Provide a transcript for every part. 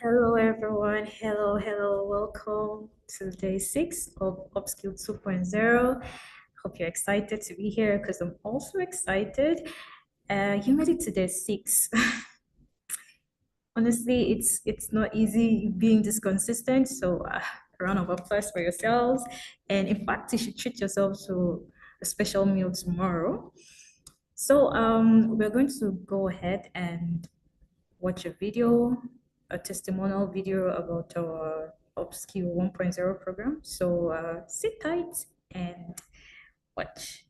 Hello everyone, hello, welcome to day 6 of Upskill 2.0. Hope you're excited to be here because I'm also excited. You made it to day 6. Honestly, it's not easy being this consistent, so a round of applause for yourselves. And in fact, you should treat yourself to a special meal tomorrow. So we're going to go ahead and watch a video, a testimonial video about our Upskill 1.0 program. So sit tight and watch.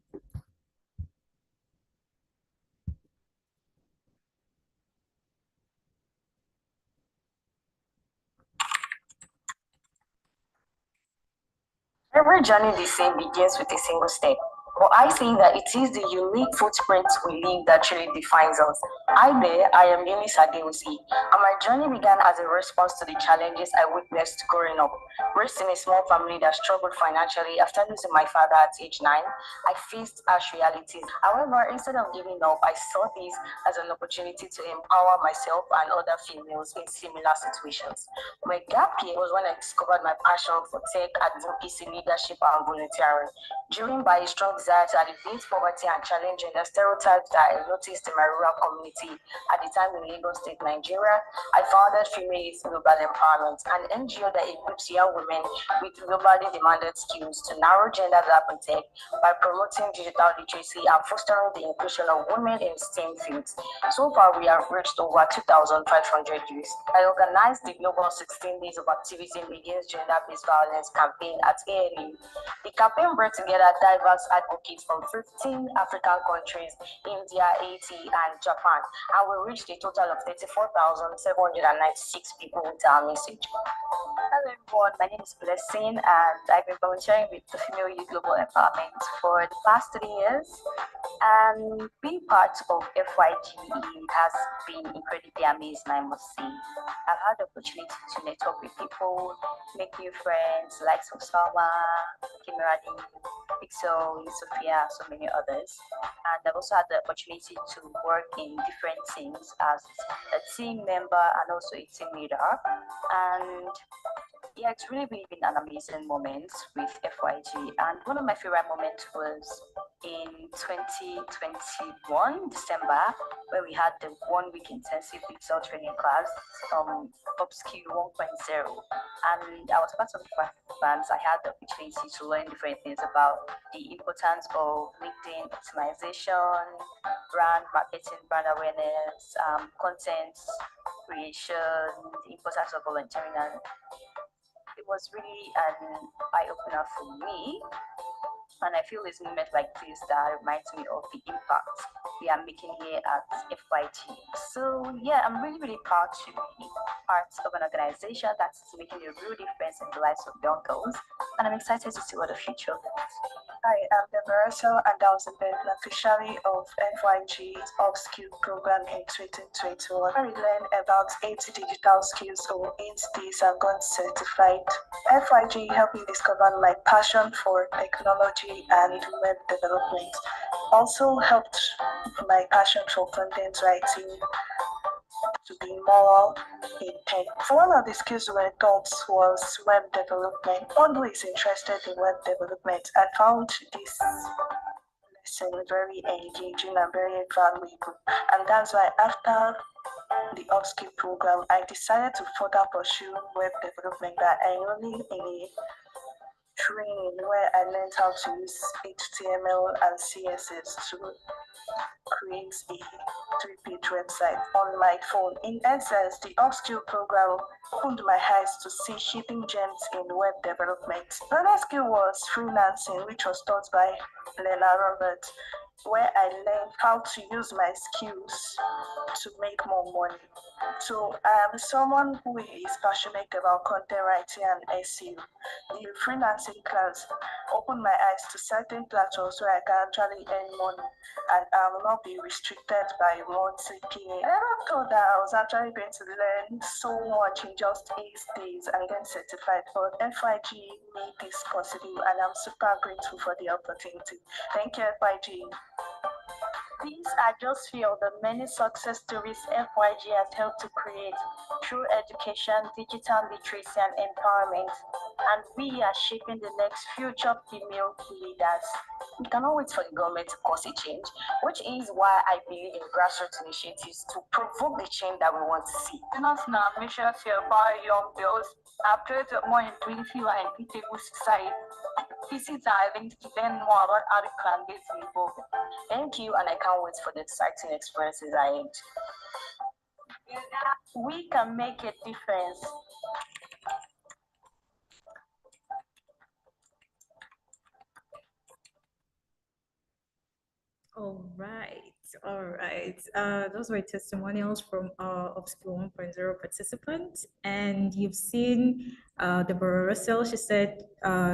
Every journey they say begins with a single step. But I say that it is the unique footprint we leave that truly defines us. Hi there, I am Eunice Adewusi, and my journey began as a response to the challenges I witnessed growing up. Raised in a small family that struggled financially after losing my father at age 9, I faced harsh realities. However, instead of giving up, I saw this as an opportunity to empower myself and other females in similar situations. My gap year was when I discovered my passion for tech, advocacy, leadership, and volunteering. Driven by a strong desire to alleviate poverty and challenge gender stereotypes that I noticed in my rural community at the time in Lagos State, Nigeria, I founded Female Youth Global Empowerment, an NGO that equips young women with globally demanded skills to narrow gender gap in tech by promoting digital literacy and fostering the inclusion of women in STEM fields. So far, we have reached over 2,500 youth. I organized the Global 16 Days of Activism Against Gender-Based Violence campaign at ALU. The campaign brought together diverse advocates from 15 African countries, India, Haiti, and Japan, and we reached a total of 34,796 people with our message. Hello everyone, my name is Blessing and I've been volunteering with the Female Youth Global Empowerment for the past 3 years. And being part of FYG has been incredibly amazing, I must say. I've had the opportunity to network with people, make new friends, like Salma, Kimiradi, Pixel, Sophia, so many others. And I've also had the opportunity to work in different teams as a team member and also a team leader. And yeah, it's really been an amazing moment with FYG. And one of my favorite moments was in 2021, December, where we had the 1 week intensive digital training class, Upskill 1.0. And I was part of the fans. I had the opportunity to learn different things about the importance of LinkedIn optimization, brand marketing, brand awareness, content creation, the importance of volunteering, and it was really an eye-opener for me. And I feel it's moments like this that reminds me of the impact we are making here at FYG. So yeah, I'm really proud to be part of an organization that's making a real difference in the lives of young girls. And I'm excited to see what the future holds. Hi, I'm Moderator, and I was the beneficiary of FYG's Upskill program in 2021. I learned about 80 digital skills over 8 days and got certified. FYG helped me discover my passion for technology and web development. Also helped my passion for content writing to be more in tech. So one of the skills we were taught was web development. Although is interested in web development, I found this lesson very engaging and very valuable. And that's why after the Upskill program, I decided to further pursue web development that I only in a training where I learned how to use HTML and CSS to create a 3-page website on my phone. In essence, the Upskill program opened my eyes to see hidden gems in web development. Another skill was freelancing, which was taught by Lena Robert, where I learned how to use my skills to make more money. So I am someone who is passionate about content writing and SEO. The freelancing class opened my eyes to certain platforms where I can actually earn money and I will not be restricted by monthly. I never thought that I was actually going to learn so much in just 8 days and get certified, but FYG made this possible and I'm super grateful for the opportunity. Thank you, FYG. These are just few of the many success stories FYG has helped to create through education, digital literacy, and empowerment. And we are shaping the next future female leaders. We cannot wait for the government to cause a change, which is why I believe in grassroots initiatives to provoke the change that we want to see. And also now, mission to empower young girls, have created a more inclusive and equitable society. Visits are linked to learn more about how they can get involved. Thank you, and I can't wait for the exciting experiences ahead. We can make a difference. All right. Those were testimonials from our Upskill 1.0 participants, and you've seen Deborah Russell. She said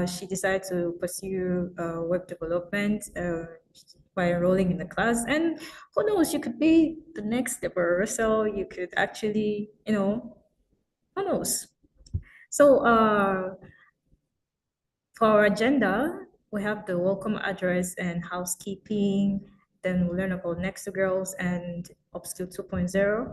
she decided to pursue web development by enrolling in the class, and who knows, you could be the next Deborah Russell. You could actually, who knows? So for our agenda, we have the welcome address and housekeeping. Then we'll learn about nexogirls and Upskill 2.0.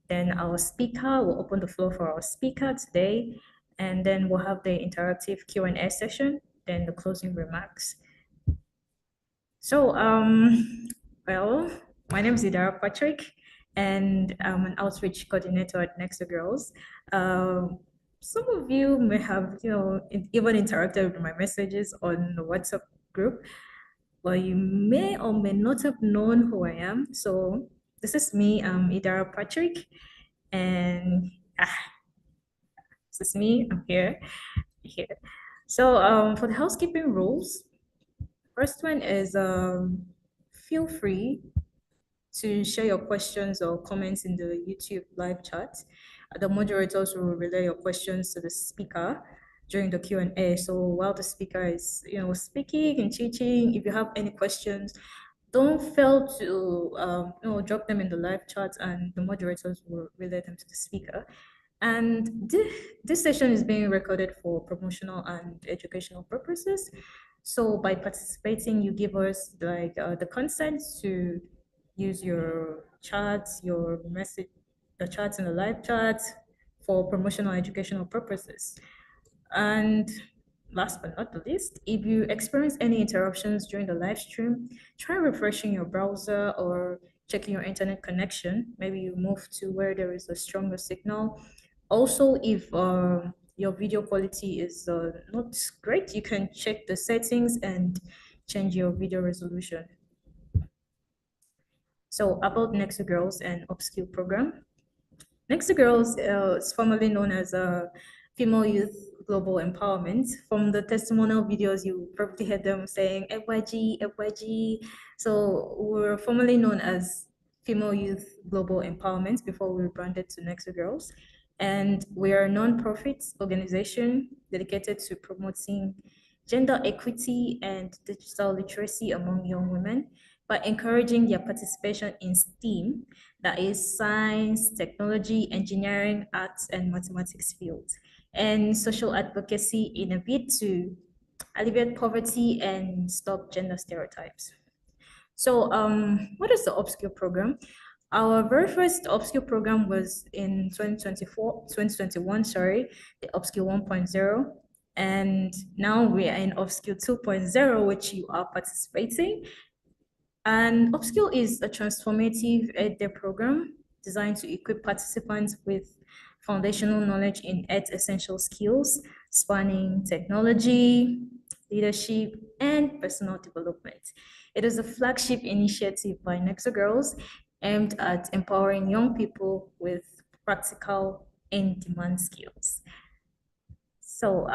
Then our speaker will open the floor for our speaker today. And then we'll have the interactive Q&A session, then the closing remarks. So, well, my name is Idara Patrick, and I'm an outreach coordinator at nexogirls. Some of you may have, even interacted with my messages on the WhatsApp group, but you may or may not have known who I am. So this is me, Idara Patrick, and this is me, I'm here. So for the housekeeping rules, first one is feel free to share your questions or comments in the YouTube live chat. The moderators will relay your questions to the speaker during the Q&A. So while the speaker is, speaking and teaching, if you have any questions, don't fail to, drop them in the live chat, and the moderators will relay them to the speaker. And this session is being recorded for promotional and educational purposes. So by participating, you give us the consent to use your chats, your message, the chats in the live chat for promotional educational purposes. And last but not the least, if you experience any interruptions during the live stream, try refreshing your browser or checking your internet connection. Maybe you move to where there is a stronger signal. Also, if your video quality is not great, you can check the settings and change your video resolution. So about nexogirls and upskill program. Nexogirls is formerly known as a female youth global empowerment. From the testimonial videos, you probably heard them saying FYG, FYG. So we're formerly known as Female Youth Global Empowerment before we rebranded to Nexogirls. And we are a non-profit organization dedicated to promoting gender equity and digital literacy among young women by encouraging their participation in STEAM, that is science, technology, engineering, arts, and mathematics fields, and social advocacy in a bid to alleviate poverty and stop gender stereotypes. So what is the Upskill program? Our very first Upskill program was in 2021, the Upskill 1.0. And now we are in Upskill 2.0, which you are participating. And Upskill is a transformative ed program designed to equip participants with foundational knowledge in ed essential skills, spanning technology, leadership, and personal development. It is a flagship initiative by nexogirls aimed at empowering young people with practical in-demand skills. So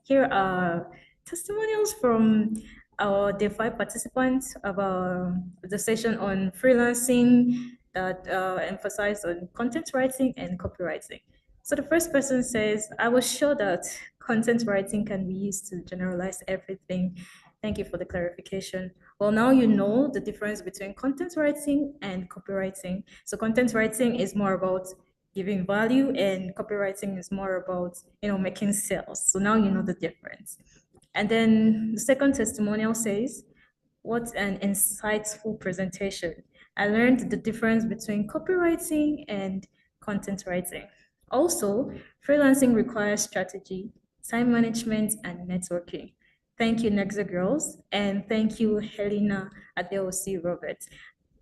here are testimonials from our Day 5 participants about the session on freelancing that emphasized on content writing and copywriting. So the first person says, I was sure that content writing can be used to generalize everything. Thank you for the clarification. Well, now you know the difference between content writing and copywriting. So content writing is more about giving value, and copywriting is more about, making sales. So now you know the difference. And then the second testimonial says, What an insightful presentation. I learned the difference between copywriting and content writing. Also, freelancing requires strategy, time management, and networking. Thank you, nexogirls, and thank you, Helena Adeosi Roberts.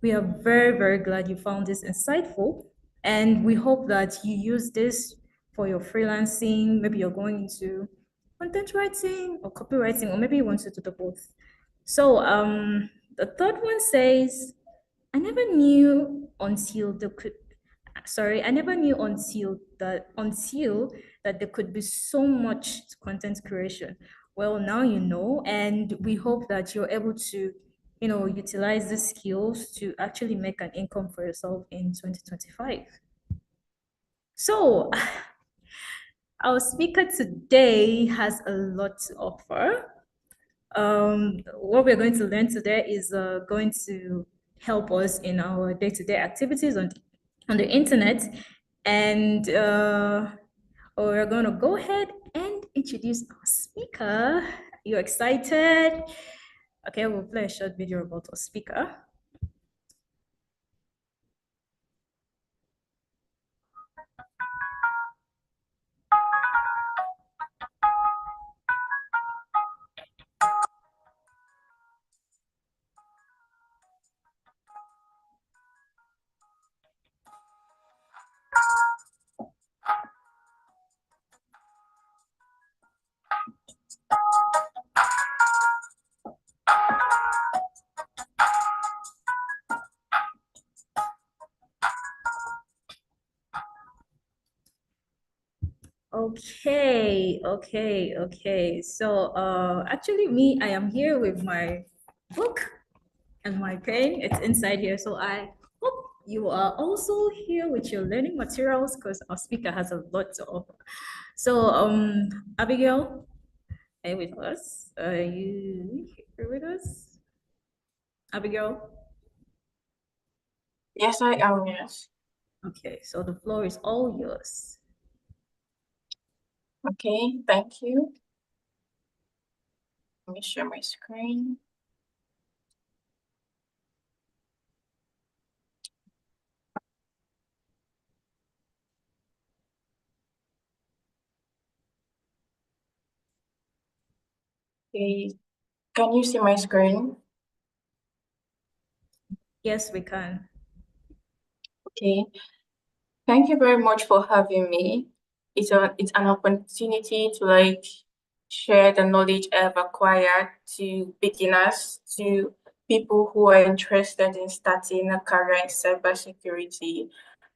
We are very, very glad you found this insightful, and we hope that you use this for your freelancing. Maybe you're going into content writing or copywriting, or maybe you want to do the both. So the third one says, I never knew until the could sorry, I never knew until that there could be so much to content creation. Well, now you know, and we hope that you're able to, utilize the skills to actually make an income for yourself in 2025. So our speaker today has a lot to offer. What we're going to learn today is going to help us in our day-to-day activities on the internet. And we're going to go ahead and introduce our speaker. You excited? Okay, we'll play a short video about our speaker. Okay. So actually I am here with my book and my pen. It's inside here. So I hope you are also here with your learning materials because our speaker has a lot to offer. So Abigail, are you with us? Are you here with us? Abigail? Yes, I am, yes. Okay, so the floor is all yours. Okay, thank you. Let me share my screen. Okay, can you see my screen? Yes, we can. Okay, thank you very much for having me. It's an opportunity to share the knowledge I've acquired to beginners, to people who are interested in starting a career in cybersecurity.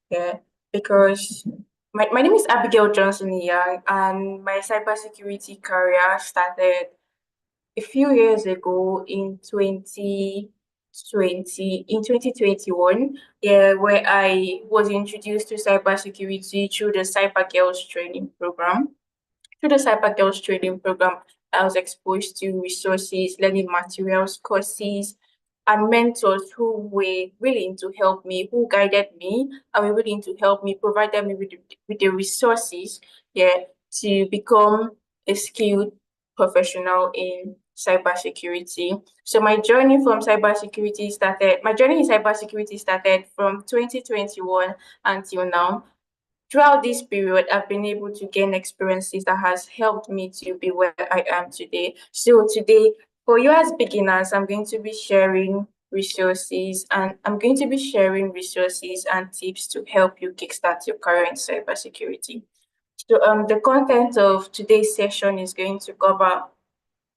Yeah, because my name is Abigail Johnson Inyang, and my cybersecurity career started a few years ago in 2021, yeah, where I was introduced to cybersecurity through the Cybergirls training program. Through the Cybergirls training program, I was exposed to resources, learning materials, courses, and mentors who were willing to help me, who guided me, and were willing to help me, provided me with the resources, yeah, to become a skilled professional in cybersecurity. So my journey in cybersecurity started from 2021 until now. Throughout this period, I've been able to gain experiences that has helped me to be where I am today. So today, for you as beginners, I'm going to be sharing resources and tips to help you kickstart your career in cybersecurity. So the content of today's session is going to cover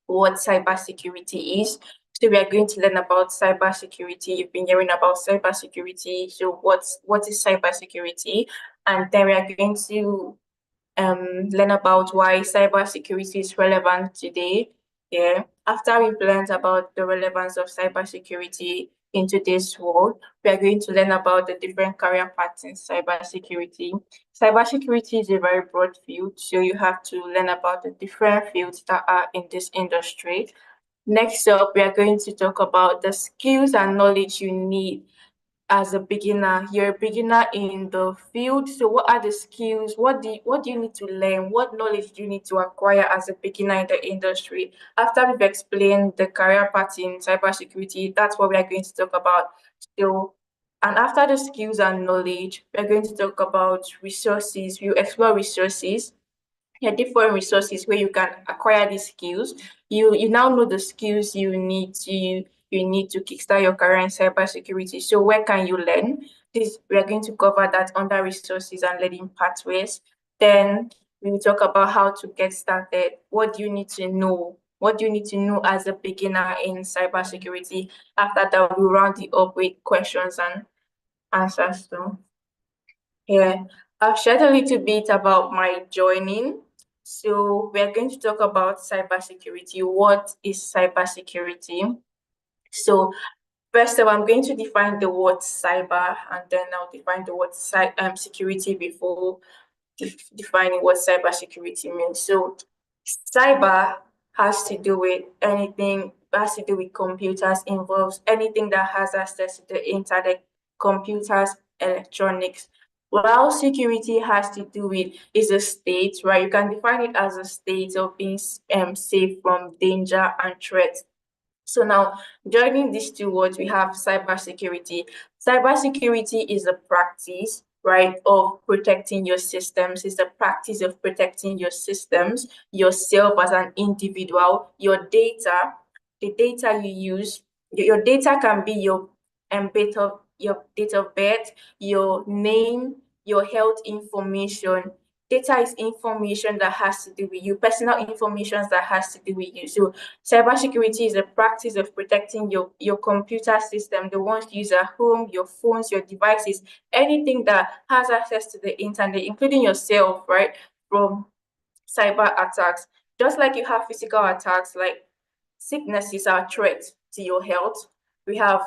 what cybersecurity is. So we are going to learn about cybersecurity. You've been hearing about cybersecurity. So what is cybersecurity? And then we are going to learn about why cybersecurity is relevant today. Yeah. After we've learned about the relevance of cybersecurity in today's world, we are going to learn about the different career paths in cybersecurity. Cybersecurity is a very broad field, so you have to learn about the different fields that are in this industry. Next up, we are going to talk about the skills and knowledge you need as a beginner. You're a beginner in the field. So what are the skills? What do you need to learn? What knowledge do you need to acquire as a beginner in the industry? After we've explained the career path in cybersecurity, that's what we are going to talk about. So, and after the skills and knowledge, we're going to talk about resources. We'll explore resources, different resources where you can acquire these skills. You now know the skills you need to kickstart your career in cybersecurity. So where can you learn? This we are going to cover that under resources and learning pathways. Then we will talk about how to get started. What do you need to know? What do you need to know as a beginner in cybersecurity? After that, we'll round it up with questions and answers too. Yeah, I've shared a little bit about my joining. So we're going to talk about cybersecurity. What is cybersecurity? So first of all, I'm going to define the word cyber, and then I'll define the word security before defining what cybersecurity means. So cyber has to do with anything, has to do with computers, involves anything that has access to the internet, computers, electronics. While security has to do with is a state, right? You can define it as a state of being safe from danger and threats. So now, joining these two words, we have cybersecurity. Cybersecurity is a practice, right, of protecting your systems. It's the practice of protecting your systems, yourself as an individual, your data, the data you use. Your data can be your date of birth, your name, your health information. Data is information that has to do with you, personal information that has to do with you. So cybersecurity is a practice of protecting your computer system, the ones you use at home, your phones, your devices, anything that has access to the internet, including yourself, right, from cyber attacks. Just like you have physical attacks, like sicknesses are threats to your health. We have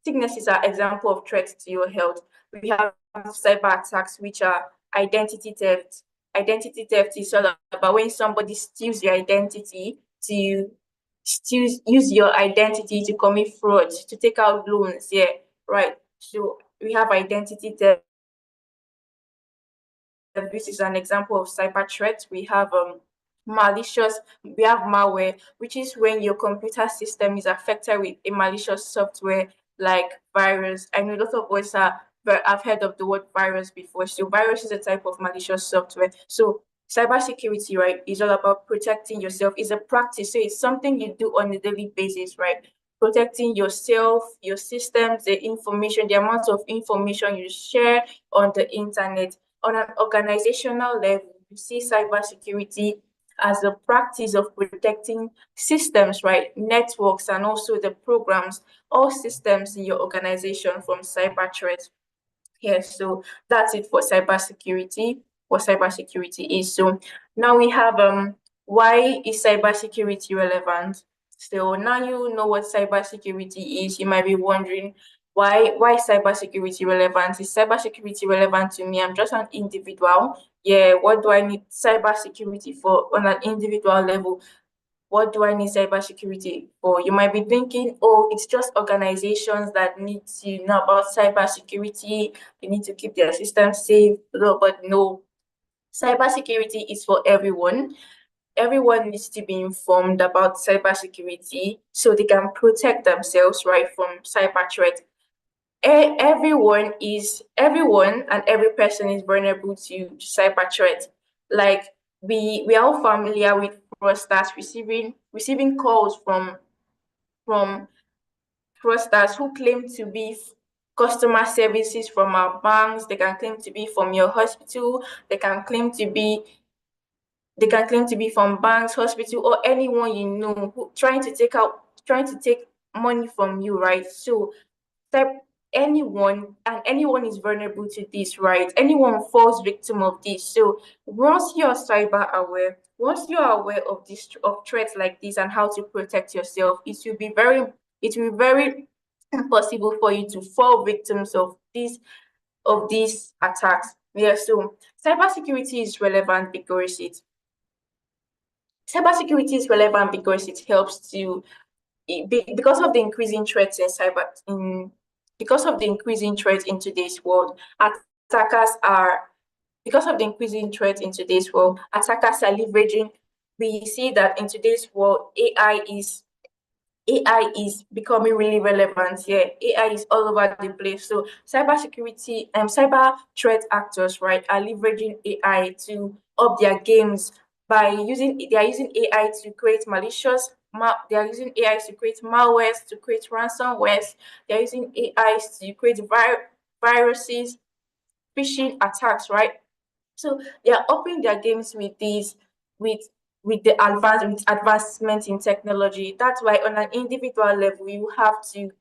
sicknesses are example of threats to your health. We have cyber attacks, which are identity theft. Identity theft is all about when somebody steals your identity to use your identity to commit fraud, to take out loans. Yeah, right. So we have identity theft. This is an example of cyber threat. We have we have malware, which is when your computer system is affected with a malicious software like virus. I know a lot of us I've heard of the word virus before. So virus is a type of malicious software. So cybersecurity, right, is all about protecting yourself. It's a practice. So it's something you do on a daily basis, right? Protecting yourself, your systems, the information, the amount of information you share on the internet. On an organizational level, you see cybersecurity as a practice of protecting systems, right? Networks and also the programs, all systems in your organization from cyber threats. Yes, so that's it for cybersecurity, what cybersecurity is. So now we have why is cybersecurity relevant? So now you know what cybersecurity is. You might be wondering why is cybersecurity relevant? Is cybersecurity relevant to me? I'm just an individual. Yeah, what do I need cybersecurity for on an individual level? What do I need cybersecurity for? You might be thinking, oh, it's just organizations that need to know about cybersecurity. They need to keep their systems safe. But no, cybersecurity is for everyone. Everyone needs to be informed about cybersecurity so they can protect themselves, right, from cyber threats. Everyone and every person is vulnerable to cyber threats. Like we are all familiar with fraudsters receiving calls from fraudsters who claim to be customer services from our banks. They can claim to be from your hospital. They can claim to be from banks, hospital, or anyone you know who trying to take money from you, right? So type anyone is vulnerable to this, right? Anyone falls victim of this. So once you are aware of this of threats like this and how to protect yourself, it will be very impossible for you to fall victims of these attacks. Yeah, so cybersecurity is relevant because it helps to because of the increasing threats in because of the increasing threat in today's world, attackers are because of the increasing threat in today's world, attackers are leveraging. We see that in today's world, AI is becoming really relevant here. AI is all over the place. So cybersecurity and cyber threat actors, right, are leveraging AI to up their games by they are using AI to create they are using AI to create malwares, to create ransomwares. They are using AI to create viruses, phishing attacks, right? So they are upping their games with these with with advancement in technology. That's why on an individual level you have to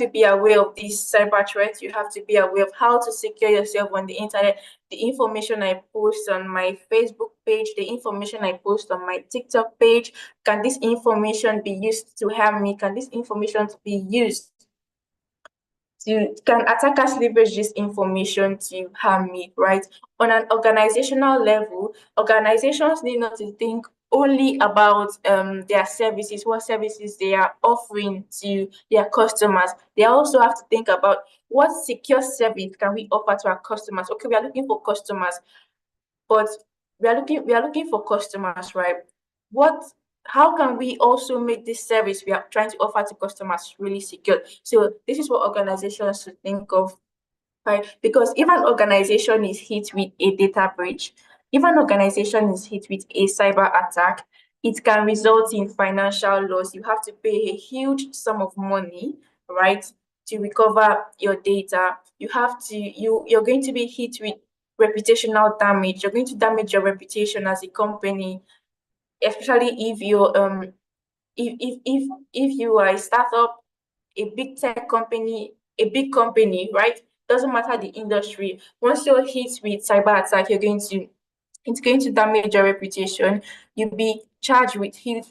be aware of these cyber threats. You have to be aware of how to secure yourself on the internet. The information I post on my Facebook page, the information I post on my TikTok page, can this information be used to harm me? Can this information be used can attackers leverage this information to harm me, right? On an organizational level, organizations need not to think only about their services, what services they are offering to their customers. They also have to think about what secure service can we offer to our customers. Okay, we are looking for customers, but we are looking for customers, right? What How can we also make this service we are trying to offer to customers really secure? So this is what organizations should think of, right? Because if an organization is hit with a data breach, if an organization is hit with a cyber attack, it can result in financial loss. You have to pay a huge sum of money, right, to recover your data. You're going to be hit with reputational damage. You're going to damage your reputation as a company, especially if you're if you are a startup, a big tech company, a big company, right? Doesn't matter the industry. Once you're hit with cyber attack, it's going to damage your reputation. You'll be charged with huge.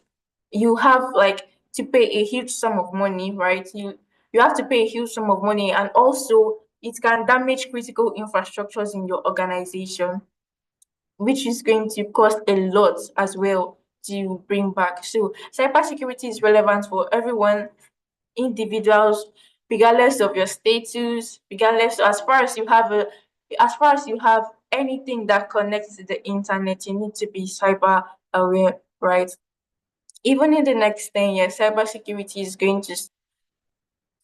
You have like to pay a huge sum of money, right? You have to pay a huge sum of money, and also it can damage critical infrastructures in your organization, which is going to cost a lot as well to bring back. So cybersecurity is relevant for everyone, individuals, regardless of your status, regardless as far as you have anything that connects to the internet, you need to be cyber aware, right? Even in the next 10 years, cybersecurity is going to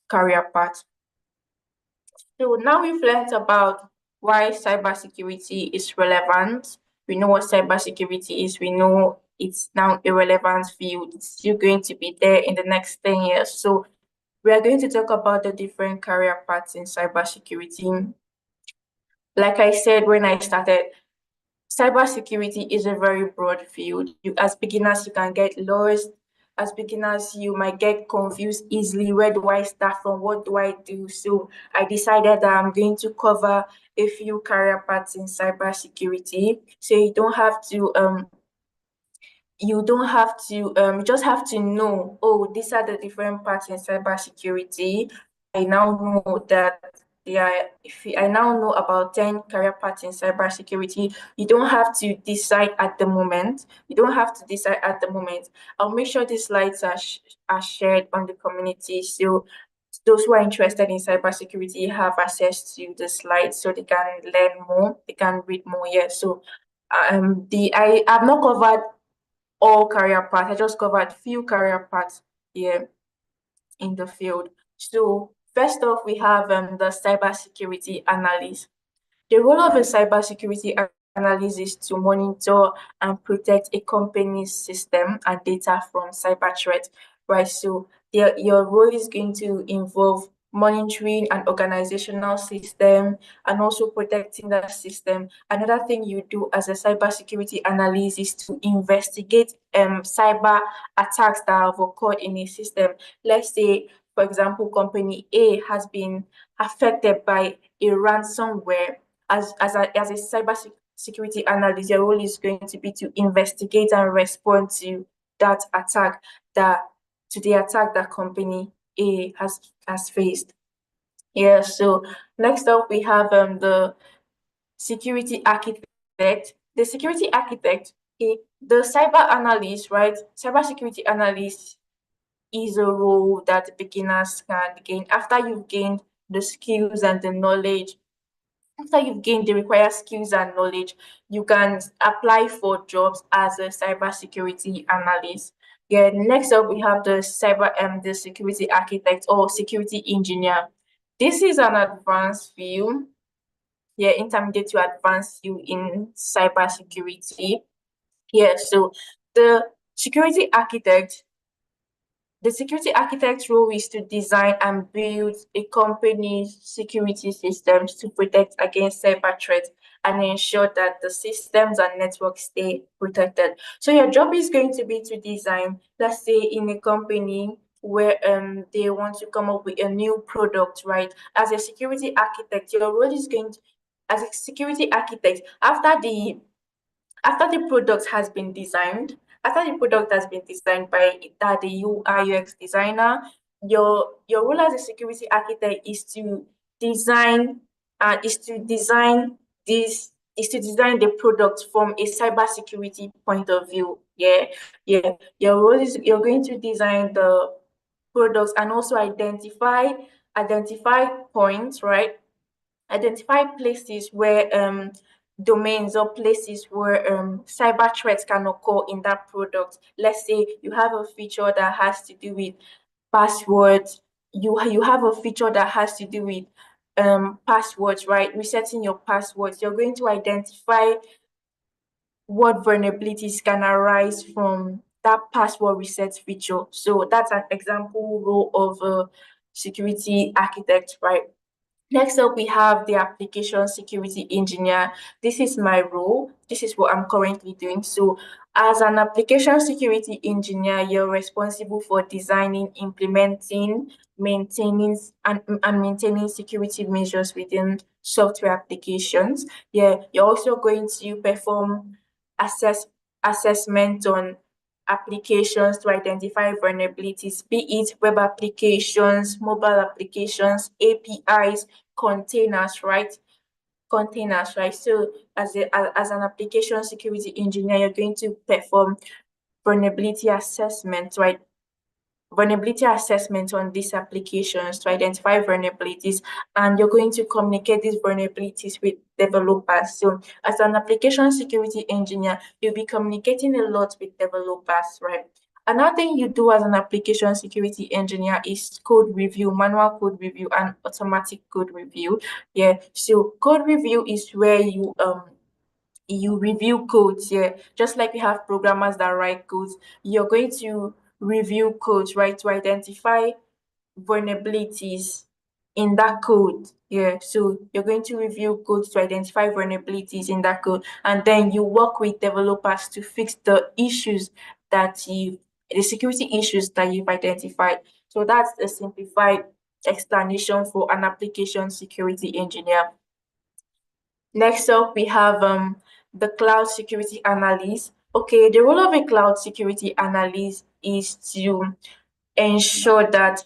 carry a part. So now we've learned about why cybersecurity is relevant. We know what cybersecurity is. We know it's now a relevant field. It's still going to be there in the next 10 years. So we are going to talk about the different career paths in cybersecurity. Like I said when I started, cybersecurity is a very broad field. As beginners, you can get lost. As beginners, you might get confused easily. Where do I start from? What do I do? So I decided that I'm going to cover a few career paths in cybersecurity. So you just have to know, oh, these are the different parts in cybersecurity. I now know that I now know about 10 career paths in cybersecurity. You don't have to decide at the moment. I'll make sure these slides are shared on the community. So those who are interested in cybersecurity have access to the slides so they can learn more, they can read more. Yeah. So I've not covered all career paths. I just covered few career paths here in the field. So first off, we have the cybersecurity analyst. The role of a cybersecurity analyst is to monitor and protect a company's system and data from cyber threats, right? So your role is going to involve monitoring an organizational system and also protecting that system. Another thing you do as a cybersecurity analyst is to investigate cyber attacks that have occurred in a system. Let's say, for example, company A has been affected by a ransomware. As a cyber security analyst, your role is going to be to investigate and respond to that attack that company A has faced. Yeah, so next up we have the security architect. The security architect, the cyber analyst, right? Cybersecurity analyst is a role that beginners can gain after you've gained the skills and the knowledge. After you've gained the required skills and knowledge, you can apply for jobs as a cybersecurity analyst. Yeah, next up we have the security architect or security engineer. This is an advanced field, yeah, intermediate to advanced field in cybersecurity. Yeah, so the security architect the security architect's role is to design and build a company's security systems to protect against cyber threats and ensure that the systems and networks stay protected. So your job is going to be to design, let's say in a company where they want to come up with a new product, right? As a security architect, your role is going to, as a security architect, after the product has been designed, after the product has been designed by the UI UX designer, your role as a security architect is to design is to design the product from a cybersecurity point of view. Yeah. Your role is you're going to design the products and also identify points, right? Identify places where domains or places where cyber threats can occur in that product. Let's say you have a feature that has to do with passwords. You have a feature that has to do with passwords, right? Resetting your passwords. You're going to identify what vulnerabilities can arise from that password reset feature. So that's an example role of a security architect, right? Next up, we have the application security engineer. This is my role. This is what I'm currently doing. So as an application security engineer, you're responsible for designing, implementing, and maintaining security measures within software applications. Yeah, you're also going to perform assessment on applications to identify vulnerabilities, be it web applications, mobile applications, APIs, containers, right? Containers, right? So as an application security engineer, you're going to perform vulnerability assessment, right? Vulnerability assessment on these applications to identify vulnerabilities, and you're going to communicate these vulnerabilities with developers. So as an application security engineer, you'll be communicating a lot with developers, right? Another thing you do as an application security engineer is code review, manual code review, and automatic code review. Yeah, so code review is where you review codes. Yeah, just like we have programmers that write codes, you're going to review codes, right, to identify vulnerabilities in that code. Yeah, so you're going to review codes to identify vulnerabilities in that code, and then you work with developers to fix the security issues that you've identified. So that's a simplified explanation for an application security engineer. Next up, we have the cloud security analyst. Okay, the role of a cloud security analyst is to ensure that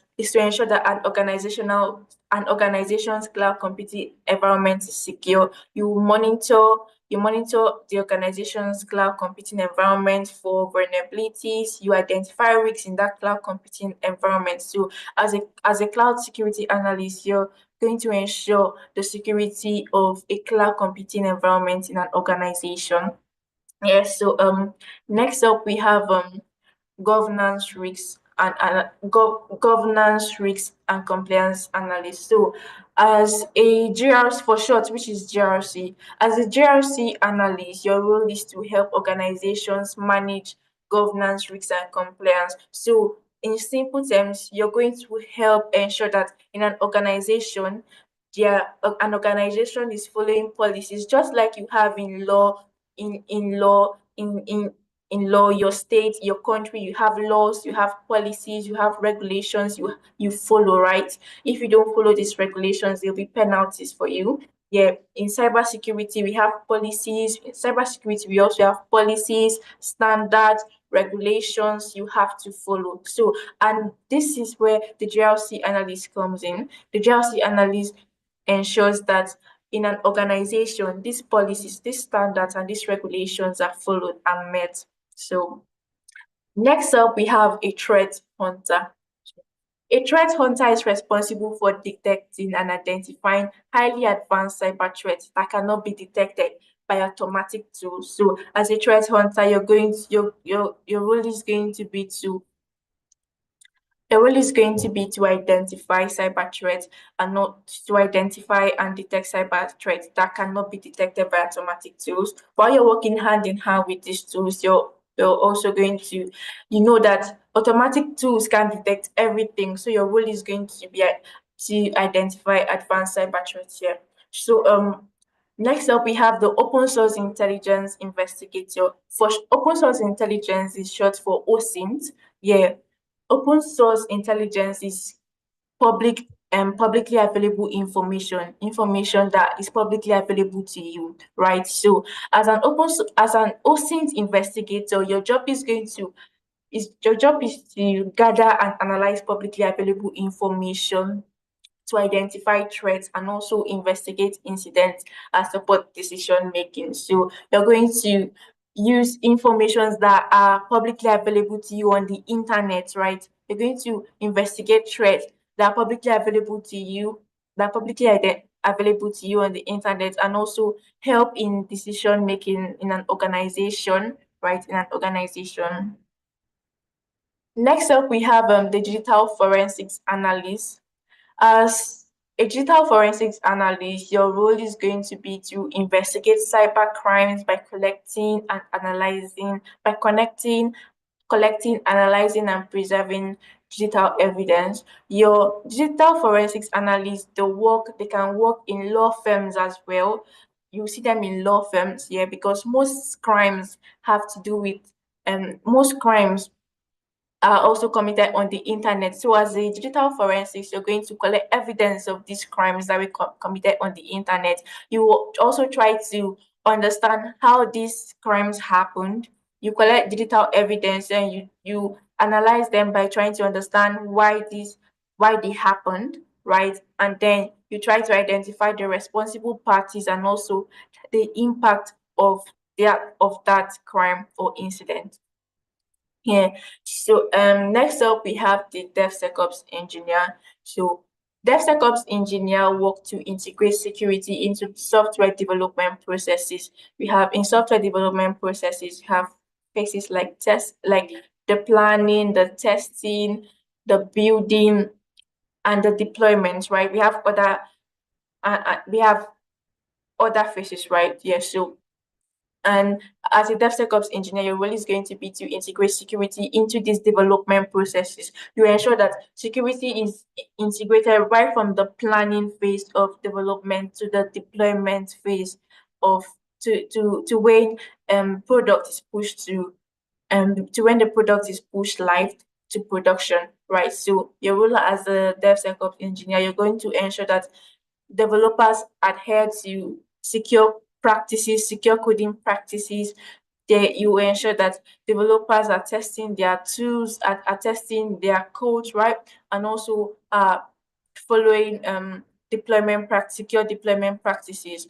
an organization's cloud computing environment is secure. You monitor the organization's cloud computing environment for vulnerabilities. You identify risks in that cloud computing environment. So as a cloud security analyst, you're going to ensure the security of a cloud computing environment in an organization. Yes, so next up we have governance risks governance risks and compliance analyst. So as a GRC for short, which is GRC, as a GRC analyst, your role is to help organizations manage governance risks and compliance. So in simple terms, you're going to help ensure that in an organization, an organization is following policies just like you have in law, in law, your state, your country, you have laws, you have policies, you have regulations, you follow, right? If you don't follow these regulations, there'll be penalties for you. Yeah, in cybersecurity, we have policies. In cybersecurity, we also have policies, standards, regulations you have to follow. So, and this is where the GRC analyst comes in. The GRC analyst ensures that in an organization, these policies, these standards, and these regulations are followed and met. So next up, we have a threat hunter. A threat hunter is responsible for detecting and identifying highly advanced cyber threats that cannot be detected by automatic tools. So as a threat hunter, your role is going to be to identify cyber threats and not to identify and detect cyber threats that cannot be detected by automatic tools. While you're working hand in hand with these tools, you're also going to, you know that automatic tools can detect everything. So your role is going to be to identify advanced cyber threats here. So next up, we have the open source intelligence investigator. For open source intelligence is short for OSINT. Yeah, open source intelligence is publicly available information that is publicly available to you, right? So as an OSINT investigator, your job is to gather and analyze publicly available information to identify threats and also investigate incidents and support decision making. So you're going to use informations that are publicly available to you on the internet, right? You're going to investigate threats that are publicly available to you, that are available to you on the internet, and also help in decision making in an organization, right? In an organization. Next up, we have the digital forensics analyst. As a digital forensics analyst, your role is going to be to investigate cyber crimes by collecting and analyzing, by collecting, analyzing, and preserving digital evidence. Your digital forensics analysts, they can work in law firms as well. You see them in law firms, yeah, because most crimes have to do with most crimes are also committed on the internet. So as a digital forensics, you're going to collect evidence of these crimes that were committed on the internet. You will also try to understand how these crimes happened. You collect digital evidence and you analyze them by trying to understand why they happened, right? And then you try to identify the responsible parties and also the impact of that crime or incident. Yeah. So next up we have the DevSecOps engineer. So DevSecOps engineer work to integrate security into software development processes. We have in software development processes, you have phases like the planning, the testing, the building, and the deployment, right? We have other phases, right? Yeah. So and as a DevSecOps engineer, your role is going to be to integrate security into these development processes. You ensure that security is integrated right from the planning phase of development to the deployment phase of to when product is pushed to when the product is pushed live to production, right? So your role as a DevSecOps engineer, you're going to ensure that developers adhere to secure coding practices. You ensure that developers are testing their tools, are testing their code, right? And also following secure deployment practices.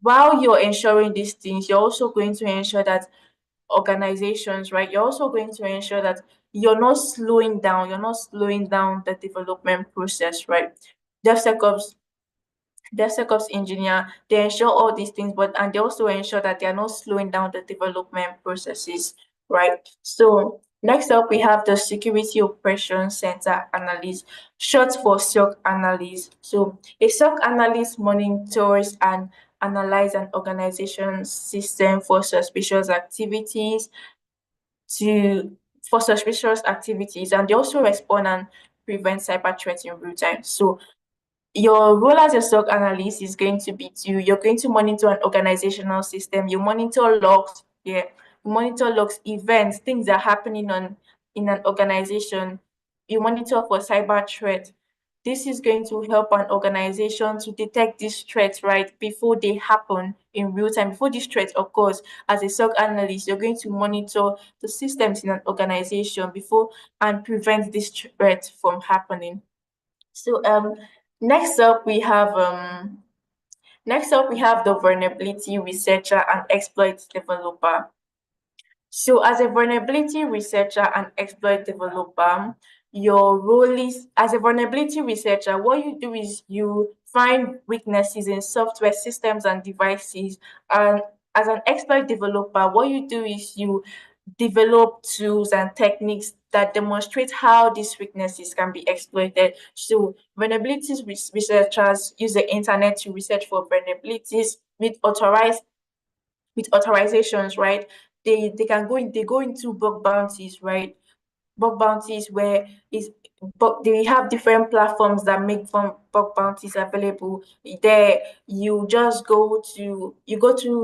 While you're ensuring these things, you're also going to ensure that organizations, right? You're also going to ensure that you're not slowing down the development process, right? DevSecOps DevSecOps engineer, they ensure all these things, and they also ensure that they are not slowing down the development processes, right? So next up, we have the Security Operations Center Analyst, short for SOC Analyst. So a SOC Analyst monitors and analyze an organization's system for suspicious activities and they also respond and prevent cyber threats in real time. So your role as a SOC analyst is going to be you're going to monitor an organizational system. You monitor logs, yeah, you monitor logs, events, things that are happening in an organization. You monitor for cyber threat. This is going to help an organization to detect these threats right before they happen in real time. Before these threats occurs, as a SOC analyst, you're going to monitor the systems in an organization before and prevent this threat from happening. So next up we have the vulnerability researcher and exploit developer. So as a vulnerability researcher and exploit developer, your role is, as a vulnerability researcher, what you do is you find weaknesses in software systems and devices. And as an exploit developer, what you do is you develop tools and techniques that demonstrate how these weaknesses can be exploited. So vulnerabilities researchers use the internet to research for vulnerabilities with authorizations, right? They can go in, they go into bug bounties, right? Bug bounties where is, but they have different platforms that make bug bounties available. There you just go to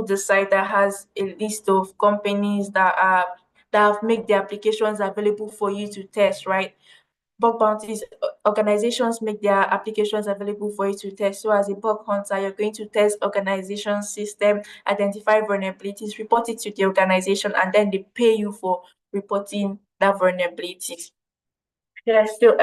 the site that has a list of companies that have made the applications available for you to test, right? Bug bounties, organizations make their applications available for you to test. So as a bug hunter, you're going to test organization system, identify vulnerabilities, report it to the organization, and then they pay you for reporting that vulnerabilities. Yes, so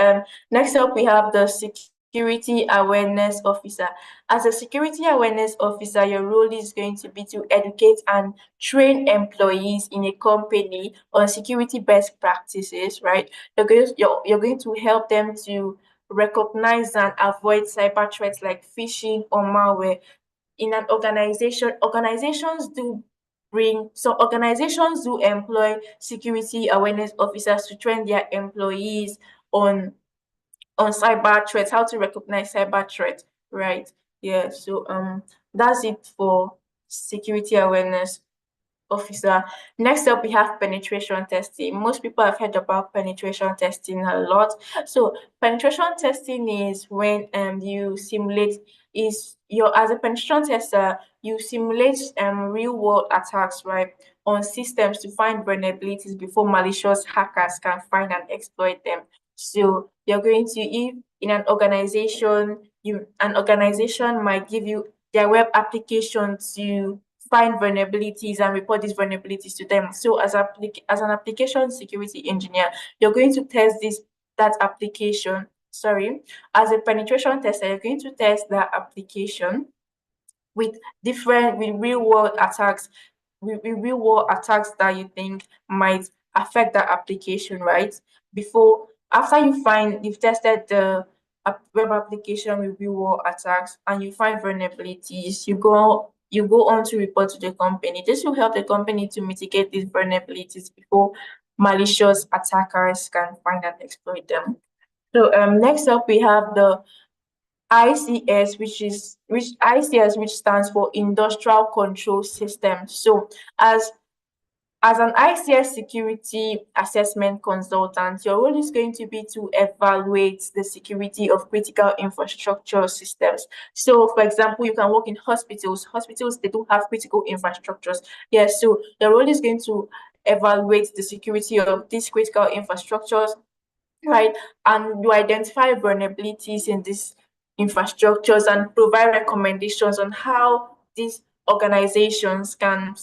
next up we have the security awareness officer. As a security awareness officer, your role is going to be to educate and train employees in a company on security best practices, right? You're going to help them to recognize and avoid cyber threats like phishing or malware. In an organization, organizations do employ security awareness officers to train their employees on cyber threats, how to recognize cyber threats, right? Yeah, so that's it for security awareness officer. Next up, we have penetration testing. Most people have heard about penetration testing a lot. So penetration testing is when you simulate is your as a penetration tester, you simulate real world attacks, right, on systems to find vulnerabilities before malicious hackers can find and exploit them. So you're going to, if in an organization, an organization might give you their web application to find vulnerabilities and report these vulnerabilities to them. So as an application security engineer, you're going to test that application. Sorry, as a penetration tester, you're going to test that application with with real world attacks, with real world attacks that you think might affect that application, right? Before After you've tested the web application with real world attacks and you find vulnerabilities, you go on to report to the company. This will help the company to mitigate these vulnerabilities before malicious attackers can find and exploit them. So next up we have the ICS, which stands for Industrial Control System. So as an ICS security assessment consultant, your role is going to be to evaluate the security of critical infrastructure systems. So, for example, you can work in hospitals. Hospitals, they do have critical infrastructures. Yes, so your role is going to evaluate the security of these critical infrastructures, right? And you identify vulnerabilities in these infrastructures and provide recommendations on how these organizations can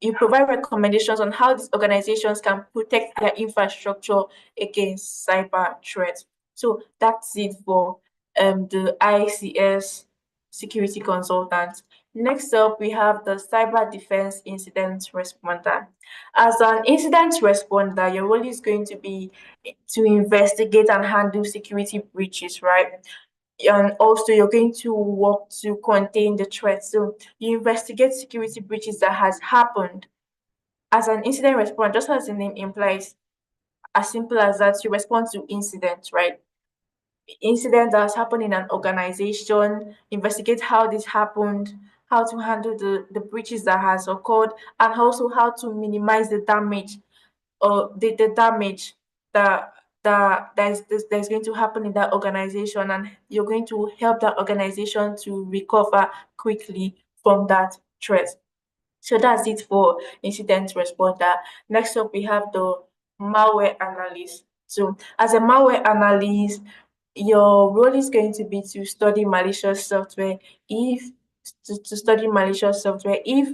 you provide recommendations on how these organizations can protect their infrastructure against cyber threats. So that's it for the ICS security consultant. Next up, we have the cyber defense incident responder. As an incident responder, your role is going to be to investigate and handle security breaches, right? And also you're going to work to contain the threat. So you investigate security breaches that has happened. As an incident responder, just as the name implies, as simple as that, you respond to incidents, right? Incident that has happened in an organization, investigate how this happened, how to handle the breaches that has occurred, and also how to minimize the damage or the damage that that's going to happen in that organization, and you're going to help that organization to recover quickly from that threat. So that's it for incident responder. Next up, we have the malware analyst. So as a malware analyst, your role is going to be to study malicious software. If to study malicious software, if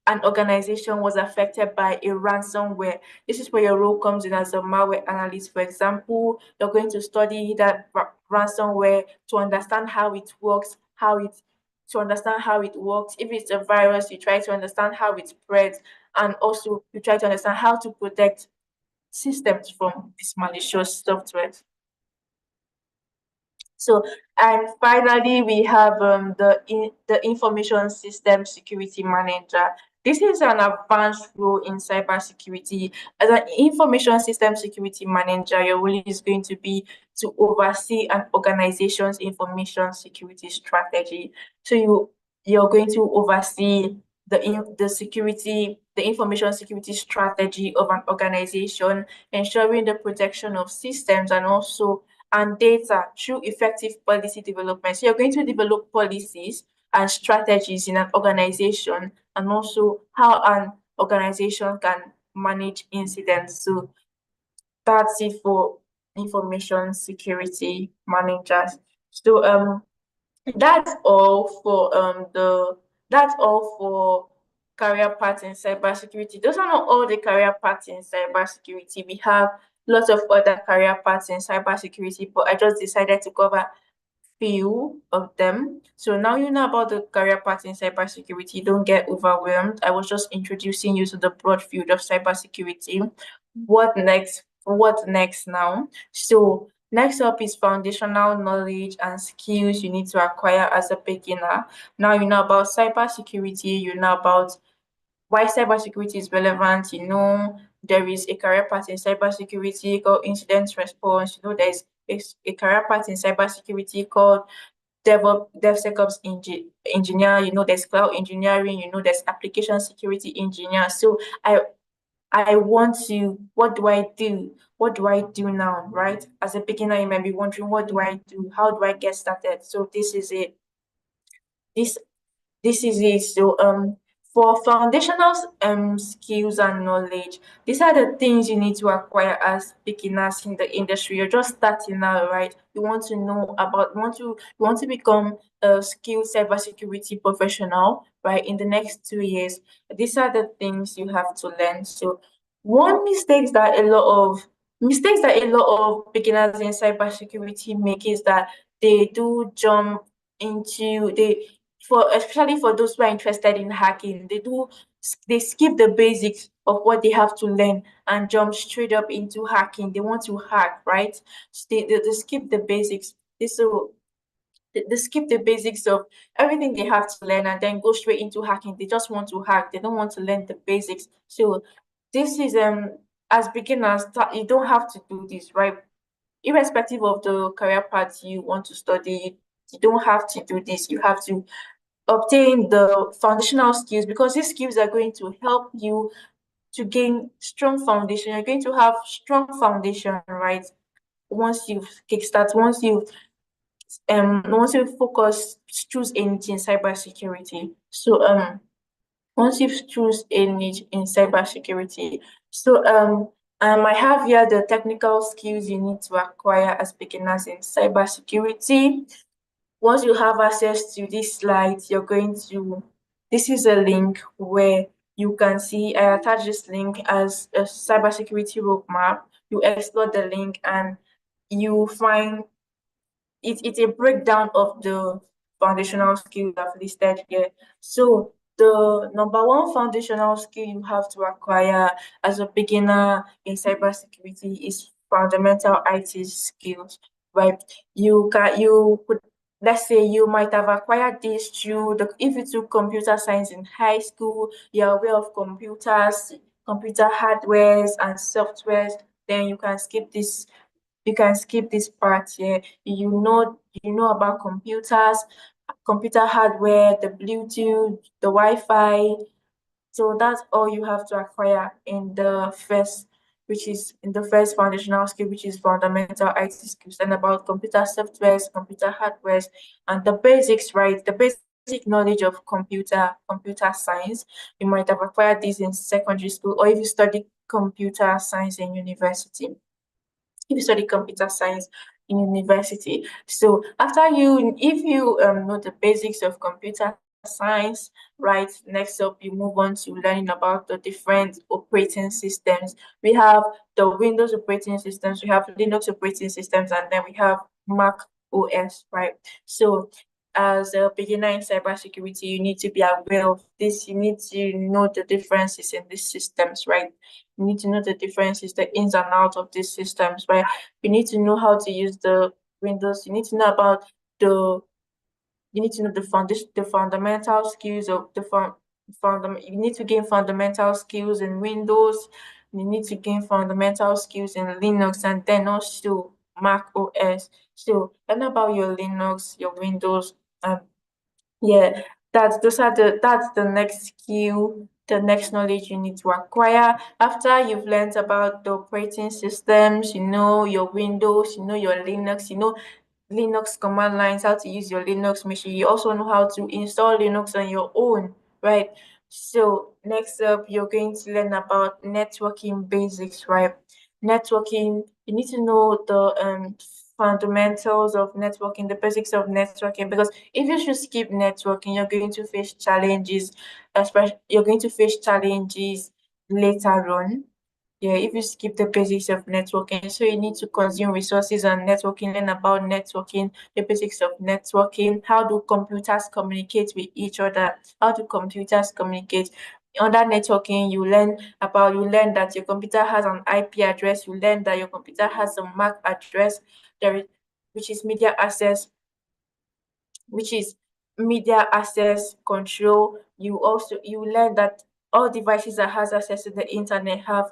an organization was affected by a ransomware, this is where your role comes in as a malware analyst. For example, you're going to study that ransomware to understand how it works, how it to understand how it works. If it's a virus, you try to understand how it spreads and also you try to understand how to protect systems from this malicious software. So, and finally, we have the Information System Security Manager. This is an advanced role in cybersecurity. As an Information System Security Manager, your role is going to be to oversee an organization's information security strategy. So you're going to oversee the information security strategy of an organization, ensuring the protection of systems and data through effective policy development. So you're going to develop policies and strategies in an organization, and also how an organization can manage incidents. So that's it for information security managers. So that's all for career paths in cybersecurity. Those are not all the career paths in cybersecurity. We have lots of other career paths in cybersecurity, but I just decided to cover few of them. So now you know about the career paths in cybersecurity. Don't get overwhelmed. I was just introducing you to the broad field of cybersecurity. What next? What next now? So next up is foundational knowledge and skills you need to acquire as a beginner. Now you know about cybersecurity, you know about why cybersecurity is relevant. You know, there is a career path in cybersecurity called incident response. You know, there's a career path in cybersecurity called DevSecOps engineer. You know, there's cloud engineering. You know, there's application security engineer. So I want to, what do I do? What do I do now, right? As a beginner, you might be wondering, what do I do? How do I get started? So this is it. This is it. So for foundational skills and knowledge, these are the things you need to acquire as beginners in the industry. You're just starting out, right? You want to know about you want to become a skilled cybersecurity professional, right? In the next 2 years. These are the things you have to learn. So one mistakes that a lot of beginners in cybersecurity make is that they do jump into they for especially for those who are interested in hacking, they skip the basics of what they have to learn and jump straight up into hacking. They want to hack, right? So they skip the basics. They skip the basics of everything they have to learn and then go straight into hacking. They just want to hack. They don't want to learn the basics. So this is as beginners, you don't have to do this, right? Irrespective of the career path you want to study, you don't have to do this. You have to obtain the foundational skills, because these skills are going to help you to gain strong foundation. You're going to have strong foundation, right? Once you've kickstart, once you focus, choose a niche in cybersecurity. So once you've choose a niche in cybersecurity, so I have here the technical skills you need to acquire as beginners in cybersecurity. Once you have access to this slide, this is a link where you can see, I attach this link as a cybersecurity roadmap. You explore the link and you find it's a breakdown of the foundational skills I've listed here. So the number one foundational skill you have to acquire as a beginner in cybersecurity is fundamental IT skills, right? You could, let's say you might have acquired this through if you took computer science in high school, you're aware of computers, computer hardwares and softwares, then you can skip this part here. You know about computers, computer hardware, the Bluetooth, the Wi-Fi. So that's all you have to acquire in the first foundational skill, which is fundamental IT skills, and about computer softwares, computer hardwares, and the basics, right? The basic knowledge of computer science. You might have acquired this in secondary school, or if you study computer science in university. If you study computer science in university. So if you know the basics of computer science, right, next up you move on to learning about the different operating systems. We have the Windows operating systems, we have Linux operating systems, and then we have Mac OS, right? So as a beginner in cybersecurity, you need to be aware of this. You need to know the differences in these systems, right? You need to know the differences, the ins and outs of these systems, right? You need to know how to use the Windows. You need to know about the you need to know the foundation, the fundamental skills of the you need to gain fundamental skills in Windows. You need to gain fundamental skills in Linux, and then also Mac OS. So learn about your Linux, your Windows, and yeah, that's the next skill, the next knowledge you need to acquire. After you've learned about the operating systems, you know your Windows, you know your Linux, you know Linux command lines, how to use your Linux machine. You also know how to install Linux on your own, right? So next up, you're going to learn about networking basics, right? Networking, you need to know the fundamentals of networking, the basics of networking, because if you should skip networking, you're going to face challenges, especially you're going to face challenges later on. Yeah, if you skip the basics of networking, so you need to consume resources on networking, learn about networking, the basics of networking, how do computers communicate with each other, how do computers communicate. Under networking, you learn that your computer has an IP address, you learn that your computer has a MAC address, there is, which is media access, which is media access control. You learn that all devices that has access to the internet have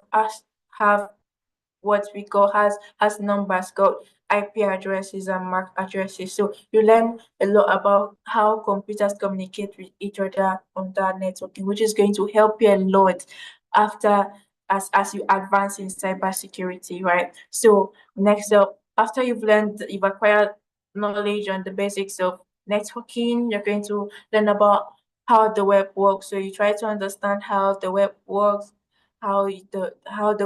what we call has numbers called IP addresses and MAC addresses. So you learn a lot about how computers communicate with each other on that networking, which is going to help you a lot after as you advance in cybersecurity, right? So next up, after you've acquired knowledge on the basics of networking, you're going to learn about how the web works. So you try to understand how the web works, how the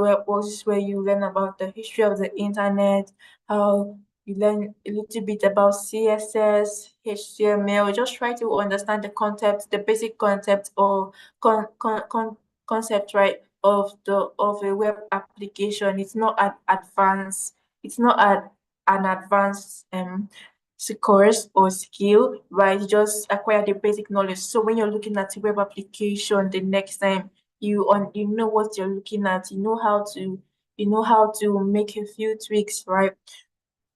web works is where you learn about the history of the internet, how you learn a little bit about CSS, HTML. Just try to understand the concept, the basic concept or concept, right, of a web application. It's not an advanced, it's not an advanced course or skill, right? You just acquire the basic knowledge. So when you're looking at a web application the next time, you know what you're looking at, you know how to make a few tweaks, right,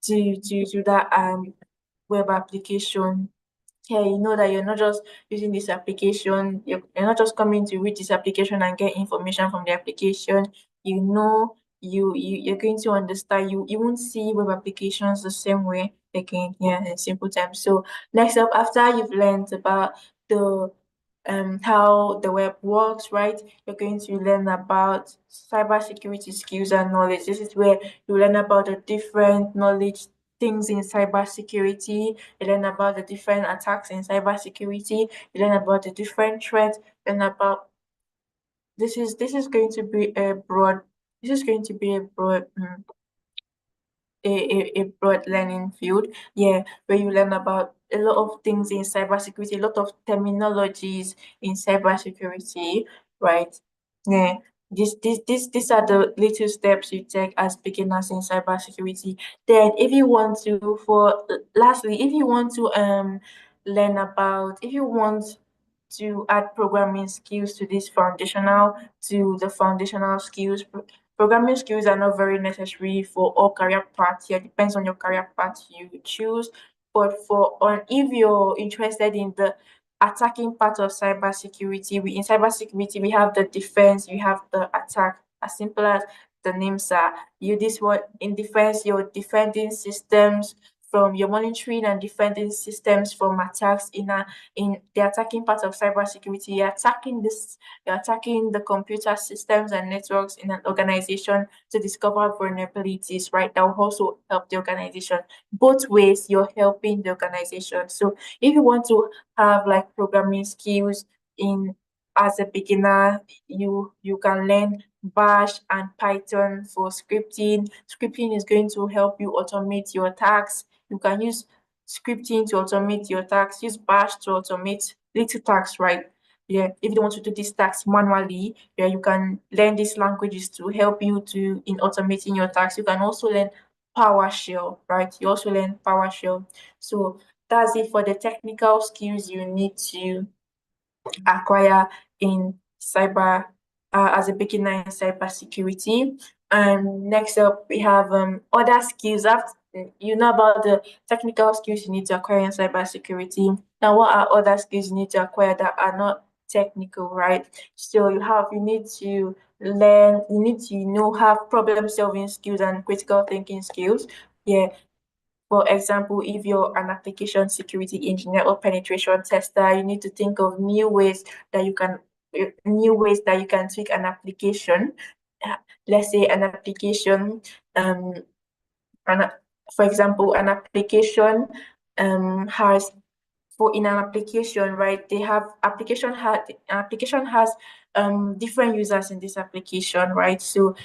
to that web application. Yeah, you know that you're not just using this application, you're not just coming to read this application and get information from the application. You know, you're going to understand, you won't see web applications the same way again, yeah, in simple terms. So next up, after you've learned about the how the web works, right? You're going to learn about cybersecurity skills and knowledge. This is where you learn about the different knowledge things in cybersecurity. You learn about the different attacks in cybersecurity. You learn about the different threats. Learn about this is going to be a broad. This is going to be a broad. A broad learning field, yeah, where you learn about a lot of things in cybersecurity, a lot of terminologies in cybersecurity, right? Yeah, these are the little steps you take as beginners in cybersecurity. Then, if you want to, for lastly, if you want to learn about, if you want to add programming skills to this foundational, to the foundational skills. Programming skills are not very necessary for all career paths. Here, depends on your career path you choose. But if you're interested in the attacking part of cybersecurity, in cybersecurity we have the defense, we have the attack. As simple as the names are. This one in defense, you're defending systems from your monitoring and defending systems from attacks in the attacking part of cybersecurity. You're attacking the computer systems and networks in an organization to discover vulnerabilities, right? That will also help the organization. Both ways, you're helping the organization. So if you want to have like programming skills in as a beginner, you can learn Bash and Python for scripting. Scripting is going to help you automate your tasks. You can use scripting to automate your tasks, use Bash to automate little tasks, right? Yeah, if you don't want to do these tasks manually, yeah, you can learn these languages to help you to in automating your tasks. You can also learn PowerShell, right? You also learn PowerShell. So that's it for the technical skills you need to acquire in cyber as a beginner in cybersecurity. And next up, we have other skills. After you know about the technical skills you need to acquire in cybersecurity. Now, what are other skills you need to acquire that are not technical, right? So you need to learn, you need to have problem solving skills and critical thinking skills. Yeah, for example, if you're an application security engineer or penetration tester, you need to think of new ways that you can tweak an application. Let's say an application, an, for example, an application has for in an application, right? They have application has different users in this application, right? So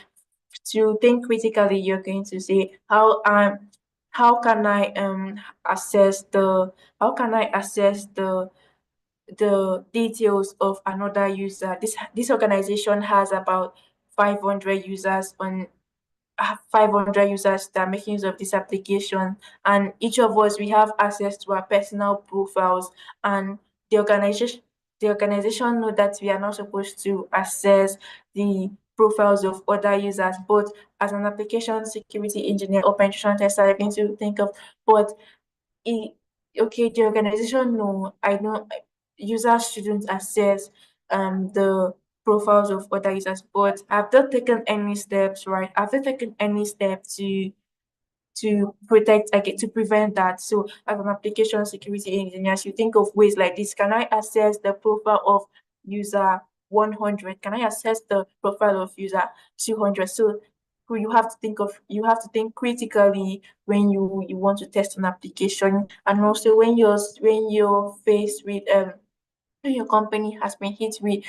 to think critically, you're going to say how can I assess the how can I assess the details of another user. This organization has about 500 users on 500 users that are making use of this application, and each of us we have access to our personal profiles, and the organization the organization know that we are not supposed to access the profiles of other users. But as an application security engineer or penetration tester, I'm going to think of, but it, okay, the organization know, I know users shouldn't access the profiles of other users, but I've not taken any steps, right? I've not taken any step to protect, like, to prevent that. So as an application security engineer, you think of ways like this. Can I access the profile of user 100? Can I access the profile of user 200? So you have to think critically when you want to test an application, and also when you're faced with when your company has been hit with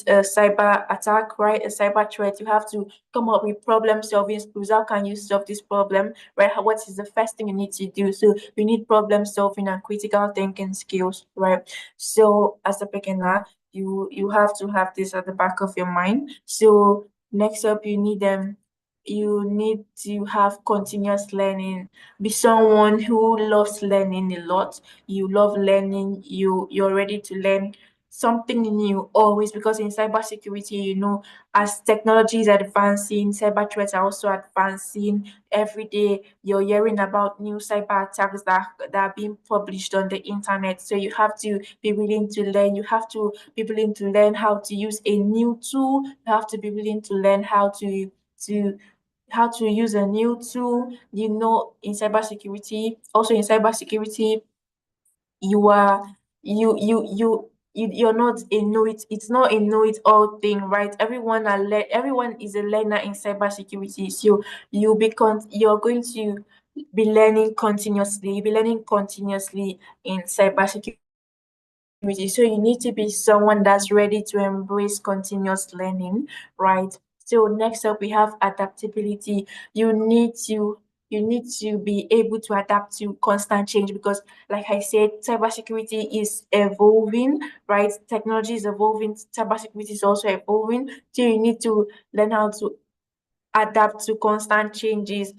a cyber attack, right? A cyber threat, you have to come up with problem solving skills. How can you solve this problem, right? What is the first thing you need to do? So you need problem solving and critical thinking skills, right? So as a beginner, you have to have this at the back of your mind. So next up, you need to have continuous learning. Be someone who loves learning a lot. You love learning, you're ready to learn something new always, because in cybersecurity, as technology is advancing, cyber threats are also advancing. Every day you're hearing about new cyber attacks that are being published on the internet. So you have to be willing to learn. You have to be willing to learn how to use a new tool. You have to be willing to learn to how to use a new tool. In cybersecurity, also in cybersecurity, you are you're not a know it it's not a know it all thing, right? Everyone is a learner in cybersecurity. So you're going to be learning continuously. You'll be learning continuously in cybersecurity. So you need to be someone that's ready to embrace continuous learning, right? So next up, we have adaptability. You need to be able to adapt to constant change, because, like I said, cybersecurity is evolving, right? Technology is evolving, cybersecurity is also evolving. So you need to learn how to adapt to constant changes.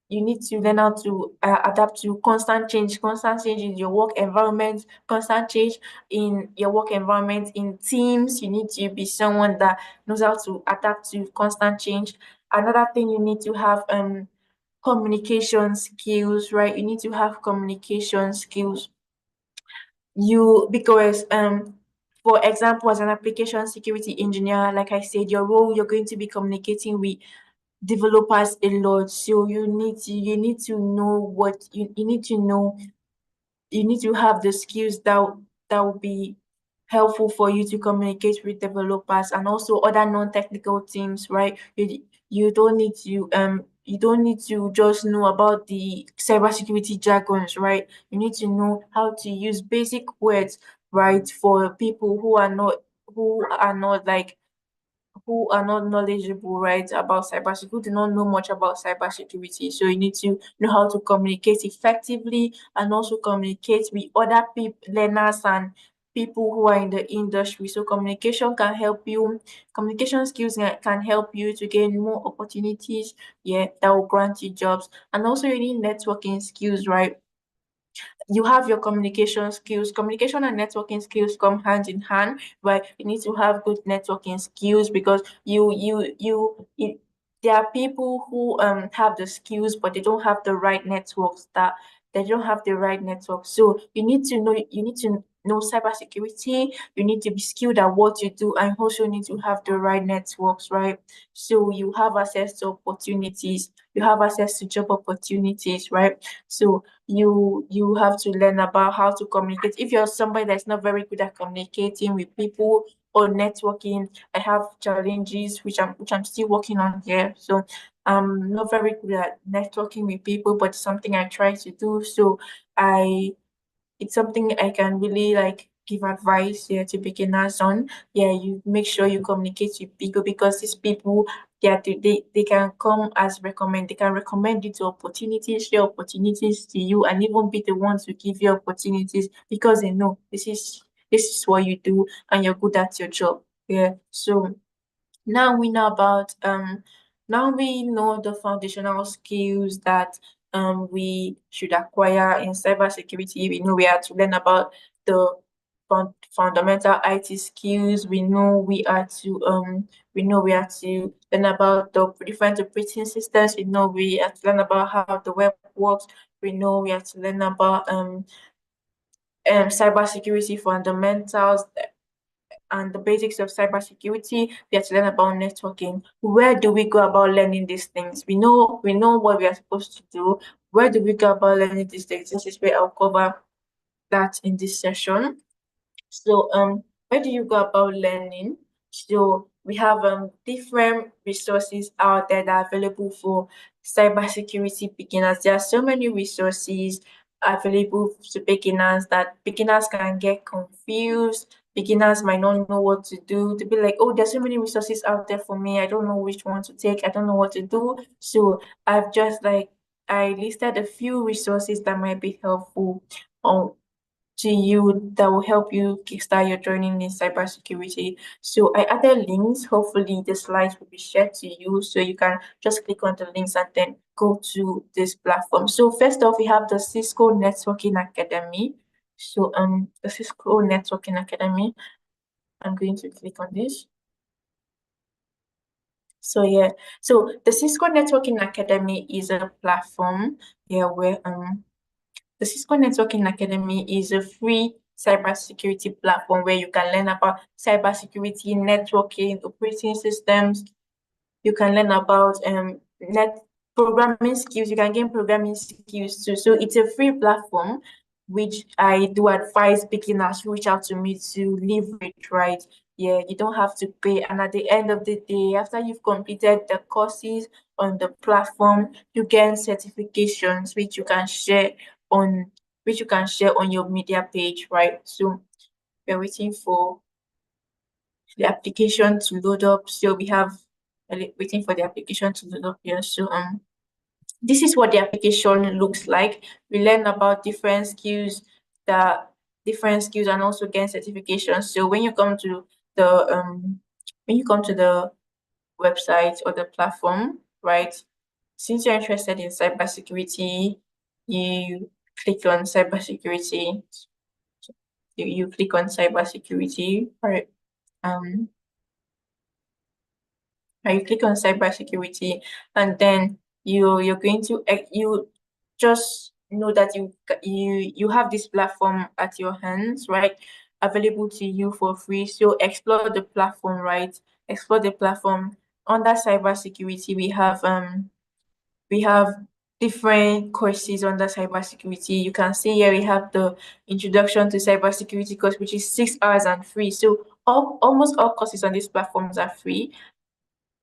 You need to learn how to adapt to constant change in your work environment, constant change in your work environment, in teams. You need to be someone that knows how to adapt to constant change. Another thing, you need to have communication skills, right? You need to have communication skills. Because for example, as an application security engineer, like I said, your role, you're going to be communicating with developers a lot. So you need to know what you need to know. You need to have the skills that will be helpful for you to communicate with developers and also other non-technical teams, right? You don't need to just know about the cybersecurity jargons, right? You need to know how to use basic words, right, for people who are not knowledgeable, right, about cybersecurity, who do not know much about cybersecurity. So you need to know how to communicate effectively and also communicate with other people, learners, and people who are in the industry. So communication skills can help you to gain more opportunities, yeah, that will grant you jobs. And also you need networking skills, right? You have your communication skills. Communication and networking skills come hand in hand, right? You need to have good networking skills because there are people who have the skills but they don't have the right networks, that they don't have the right network. So you need to know cybersecurity, you need to be skilled at what you do, and also need to have the right networks, right? So you have access to opportunities, you have access to job opportunities, right? So you have to learn about how to communicate. If you're somebody that's not very good at communicating with people or networking, I have challenges which I'm still working on here. So I'm not very good at networking with people, but it's something I try to do. So I it's something I can really like give advice here to beginners on. Yeah, you make sure you communicate with people because these people, they can come as recommend, they can recommend you to opportunities, share opportunities to you, and even be the ones who give you opportunities because they know this is what you do and you're good at your job. Yeah. So now we know about now we know the foundational skills that we should acquire in cybersecurity. We know we have to learn about the fundamental IT skills. We know we have to learn about the different operating systems. We know we have to learn about how the web works. We know we have to learn about cybersecurity fundamentals and the basics of cybersecurity. We have to learn about networking. Where do we go about learning these things? We know what we are supposed to do. Where do we go about learning these things? This is where I'll cover that in this session. So where do you go about learning? So we have different resources out there that are available for cybersecurity beginners. There are so many resources available to beginners that beginners can get confused. Beginners might not know what to do. To be like, oh, there's so many resources out there for me. I don't know which one to take. I don't know what to do. So I've just like I listed a few resources that might be helpful on to you that will help you kickstart your journey in cybersecurity. So I added links. Hopefully the slides will be shared to you so you can just click on the links and then go to this platform. So first off, we have the Cisco Networking Academy. So the Cisco Networking Academy. I'm going to click on this. So yeah, so the Cisco Networking Academy is a platform where the Cisco Networking Academy is a free cybersecurity platform where you can learn about cybersecurity, networking, operating systems. You can learn about net programming skills. You can gain programming skills too. So it's a free platform, which I do advise beginners reach out to me to leverage, right? Yeah, you don't have to pay. And at the end of the day, after you've completed the courses on the platform, you get certifications which you can share on your media page, right? So we're waiting for the application to load up. So we have waiting for the application to load up here. So this is what the application looks like. We learn about different skills and also gain certifications. So when you come to the website or the platform, right? Since you're interested in cybersecurity, you click on cybersecurity. You click on cybersecurity, right? You click on cybersecurity, and then you're going to you just know that you have this platform at your hands, right? Available to you for free. So explore the platform, right? Explore the platform. Under cybersecurity, we have different courses under cybersecurity. You can see here we have the introduction to cybersecurity course, which is 6 hours and free. So almost all courses on these platforms are free.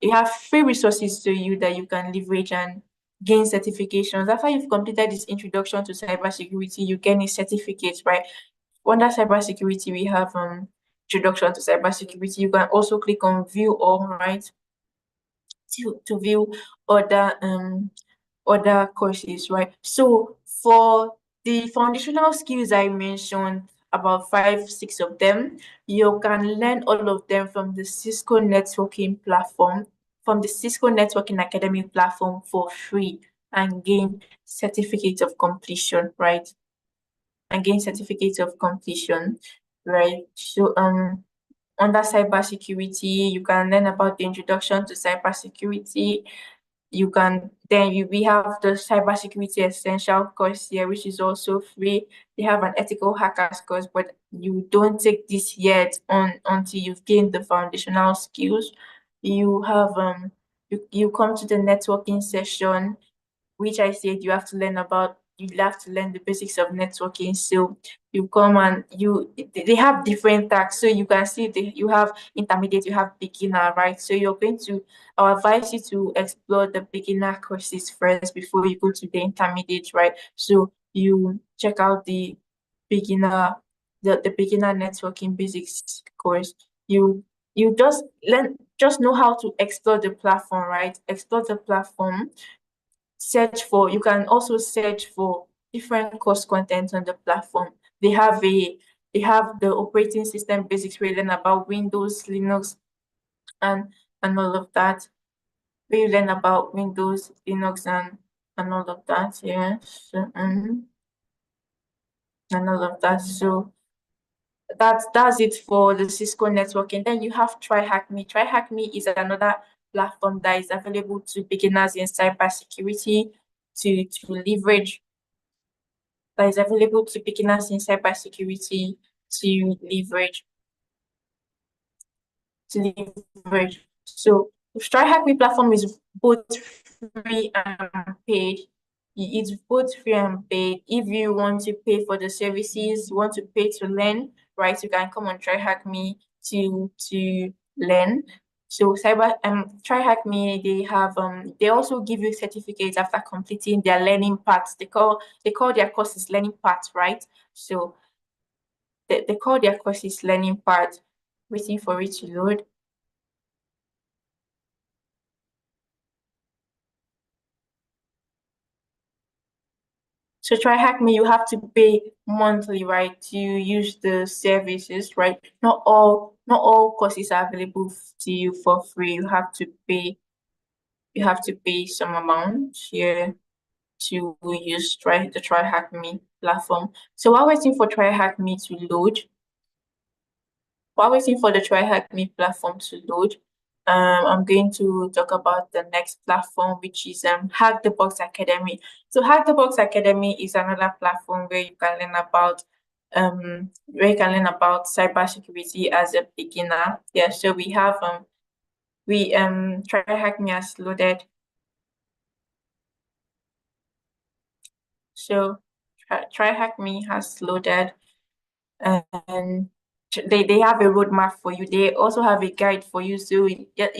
You have free resources to you that you can leverage and gain certifications. After you've completed this introduction to cybersecurity, you gain a certificate, right? Under cybersecurity, we have introduction to cybersecurity. You can also click on view all, right? To view other courses, right? So for the foundational skills I mentioned, about 5, 6 of them, you can learn all of them from the Cisco Networking platform, from the Cisco Networking Academy platform for free and gain certificate of completion, right? and gain certificates of completion, right? So under cybersecurity, you can learn about the introduction to cybersecurity. You can we have the cybersecurity essential course here, which is also free. They have an ethical hackers course, but you don't take this yet until you've gained the foundational skills. You have you come to the networking session, which I said you have to learn about. You have to learn the basics of networking. So you come and they have different tags. So you can see you have intermediate, you have beginner, right? So you're going to, I advise you to explore the beginner courses first before you go to the intermediate, right? So you check out the beginner, the beginner networking basics course. You just know how to explore the platform, right? Explore the platform, you can also search for different course content on the platform. They have the operating system basics where you learn about Windows, Linux, and all of that. Where you learn about Windows, Linux, and all of that. Yeah. So, and all of that. So that's it for the Cisco networking. Then you have TryHackMe. TryHackMe is another platform that is available to beginners in cybersecurity to leverage, that is available to beginners in cybersecurity to leverage So TryHackMe platform is both free and paid. It's both free and paid. If you want to pay for the services, you want to pay to learn, right? You can come on TryHackMe to learn. So TryHackMe, they also give you certificates after completing their learning paths. They call their courses learning paths, right? So they call their courses learning paths. Waiting for it to load. So TryHackMe, you have to pay monthly, right, to use the services, right? Not all courses are available to you for free. You have to pay. You have to pay some amount here to use the TryHackMe platform. So while waiting for TryHackMe to load, while waiting for the TryHackMe platform to load, I'm going to talk about the next platform, which is Hack the Box Academy. So Hack the Box Academy is another platform where you can learn about cybersecurity as a beginner. Yeah, so we have TryHackMe has loaded. So TryHackMe has loaded, and they have a roadmap for you. They also have a guide for you. So let's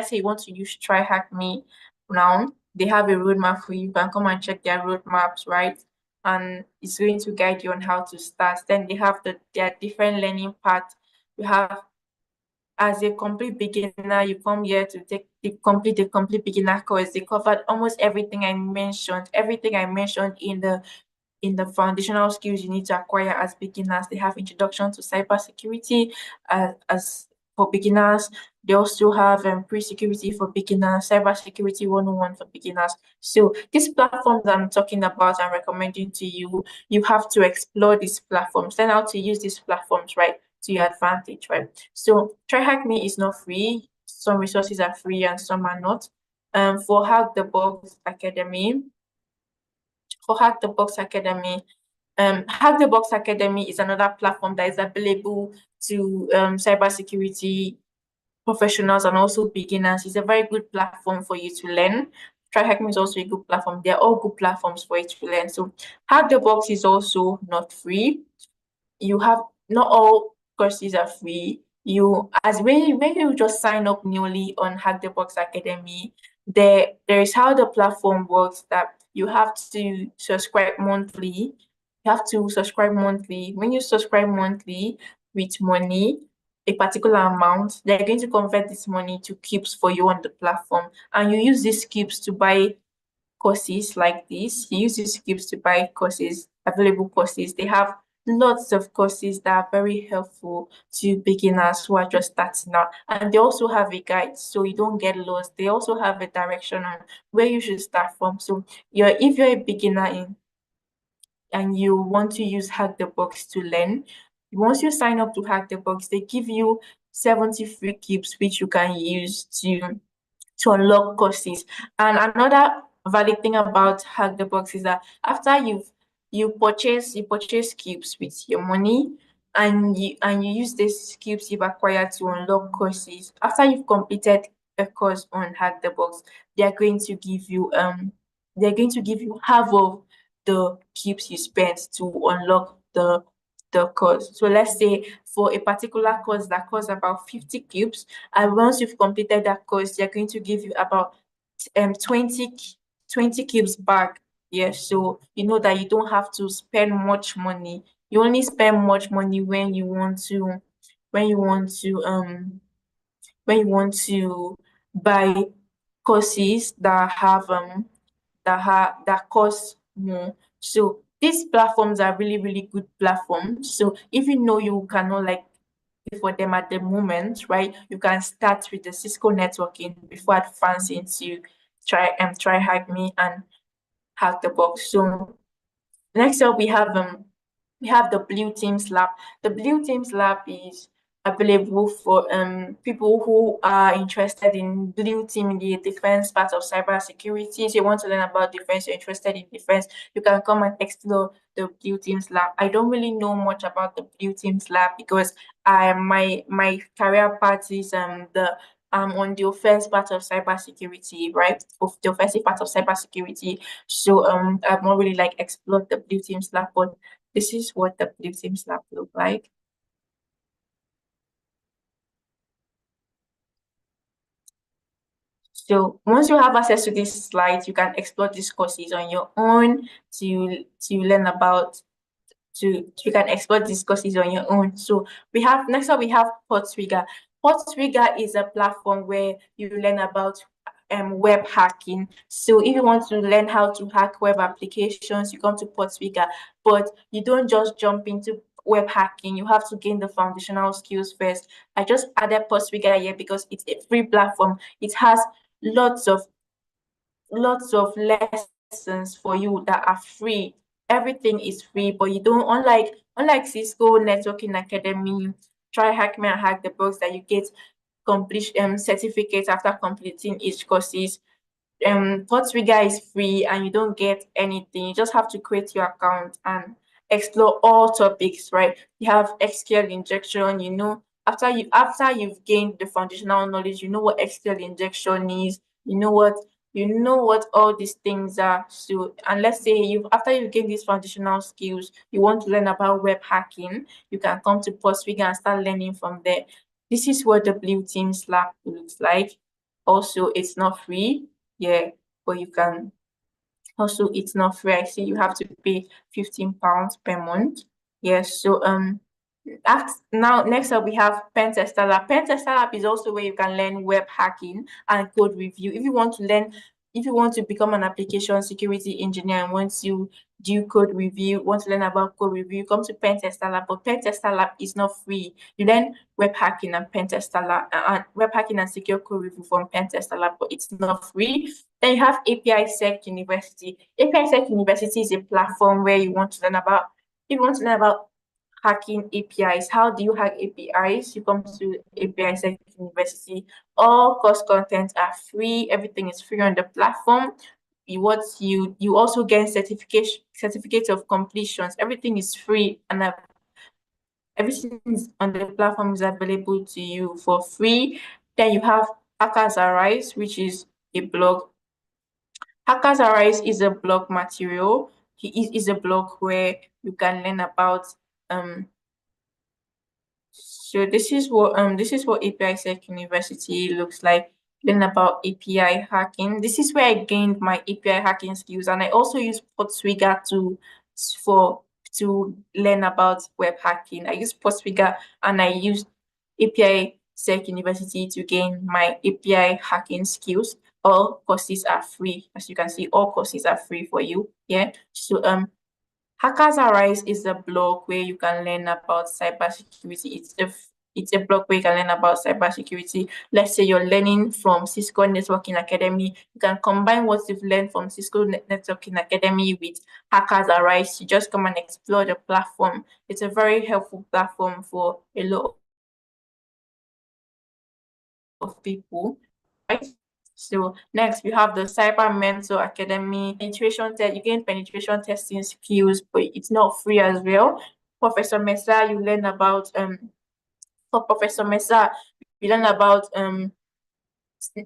say you want to use TryHackMe now, they have a roadmap for you. You can come and check their roadmaps, right? And it's going to guide you on how to start. Then they have their different learning paths. You have, as a complete beginner, you come here to take the complete beginner course. They covered almost everything I mentioned in the foundational skills you need to acquire as beginners. They have introduction to cybersecurity as for beginners. They also have pre-security for beginners, cybersecurity 101 for beginners. So these platforms I'm talking about and recommending to you, you have to explore these platforms, learn how to use these platforms, right, to your advantage, right? So TryHackMe is not free. Some resources are free and some are not. For Hack the Box Academy, Hack the Box Academy is another platform that is available to cybersecurity professionals and also beginners. It's a very good platform for you to learn. TryHackMe is also a good platform. They're all good platforms for you to learn. So Hack the Box is also not free. You have, not all courses are free. When you just sign up newly on Hack the Box Academy, there is how the platform works, that you have to subscribe monthly. You have to subscribe monthly. When you subscribe monthly with money, a particular amount, they're going to convert this money to cubes for you on the platform. And you use these cubes to buy courses like this. You use these cubes to buy courses, available courses. They have lots of courses that are very helpful to beginners who are just starting out. And they also have a guide so you don't get lost. They also have a direction on where you should start from. So if you're a beginner you want to use Hack the Box to learn, once you sign up to Hack the Box, they give you 70 free cubes which you can use to unlock courses. And another valid thing about Hack the Box is that after you purchase cubes with your money, and you use these cubes you've acquired to unlock courses. After you've completed a course on Hack the Box, they're going to give you half of the cubes you spent to unlock the course. So let's say for a particular course that costs about 50 cubes, and once you've completed that course, they're going to give you about 20 cubes back. Yes, so you know that you don't have to spend much money. You only spend much money when you want to when you want to um when you want to buy courses that cost more. So these platforms are really, really good platforms. So even though you cannot like pay for them at the moment, right? You can start with the Cisco networking before advancing to try Hack Me and Hack the Box. So next up we have the Blue Teams Lab. The Blue Teams Lab is available for people who are interested in blue team in the defense part of cybersecurity. So you want to learn about defense, you're interested in defense, you can come and explore the Blue Teams Lab. I don't really know much about the Blue Teams Lab because my career path is on the offense part of cybersecurity, right? Of the offensive part of cybersecurity. So I've not really like explored the Blue Teams Lab, but this is what the Blue Teams Lab look like. So once you have access to these slides, you can explore these courses on your own to learn about you can explore these courses on your own. So next up we have Portrigger. Portrigger is a platform where you learn about web hacking. So if you want to learn how to hack web applications, you come to Portrigger, but you don't just jump into web hacking. You have to gain the foundational skills first. I just added Portrigger here because it's a free platform. It has lots of lessons for you that are free. Everything is free, but you don't unlike Cisco Networking Academy, try Hack Me and Hack the Box that you get complete certificates after completing each courses. Portrigger is free and you don't get anything. You just have to create your account and explore all topics, right? You have SQL injection, you know, after you've gained the foundational knowledge, you know what SQL injection is, you know what all these things are. So, and let's say after you gain these foundational skills, you want to learn about web hacking, you can come to Portrigger and start learning from there. This is what the Blue Teams Lab looks like. Also, it's not free, yeah, but you can also, it's not free. I see you have to pay £15 per month. Yes, so now next up we have Pen Tester Lab. Pen Tester Lab is also where you can learn web hacking and code review. If you want to become an application security engineer and want to do code review, want to learn about code review, come to Pen Tester Lab. But Pen Tester Lab is not free. You learn web hacking and Pen Tester Lab and web hacking and secure code review from Pen Tester Lab, but it's not free. Then you have API Sec University. API Sec University is a platform where you want to learn about hacking APIs. How do you hack APIs? You come to API Sec University. All course content are free. Everything is free on the platform. You also get certificates of completions. Everything is free and everything on the platform is available to you for free. Then you have Hackers Arise, which is a blog. Hackers Arise is a blog material. It is a blog where you can learn about so this is what API Sec University looks like. Learn about API hacking. This is where I gained my API hacking skills, and I also use Portrigger to learn about web hacking. I use Portrigger and I use API Sec University to gain my API hacking skills. All courses are free. As you can see, all courses are free for you. Yeah. So Hackers Arise is a blog where you can learn about cybersecurity. it's a blog where you can learn about cybersecurity. Let's say you're learning from Cisco Networking Academy. You can combine what you've learned from Cisco Networking Academy with Hackers Arise. You just come and explore the platform. It's a very helpful platform for a lot of people, right? So next we have the Cyber Mentor Academy. Penetration test, you gain penetration testing skills, but it's not free as well. Professor Mesa, you learn about for Professor Mesa, you learn about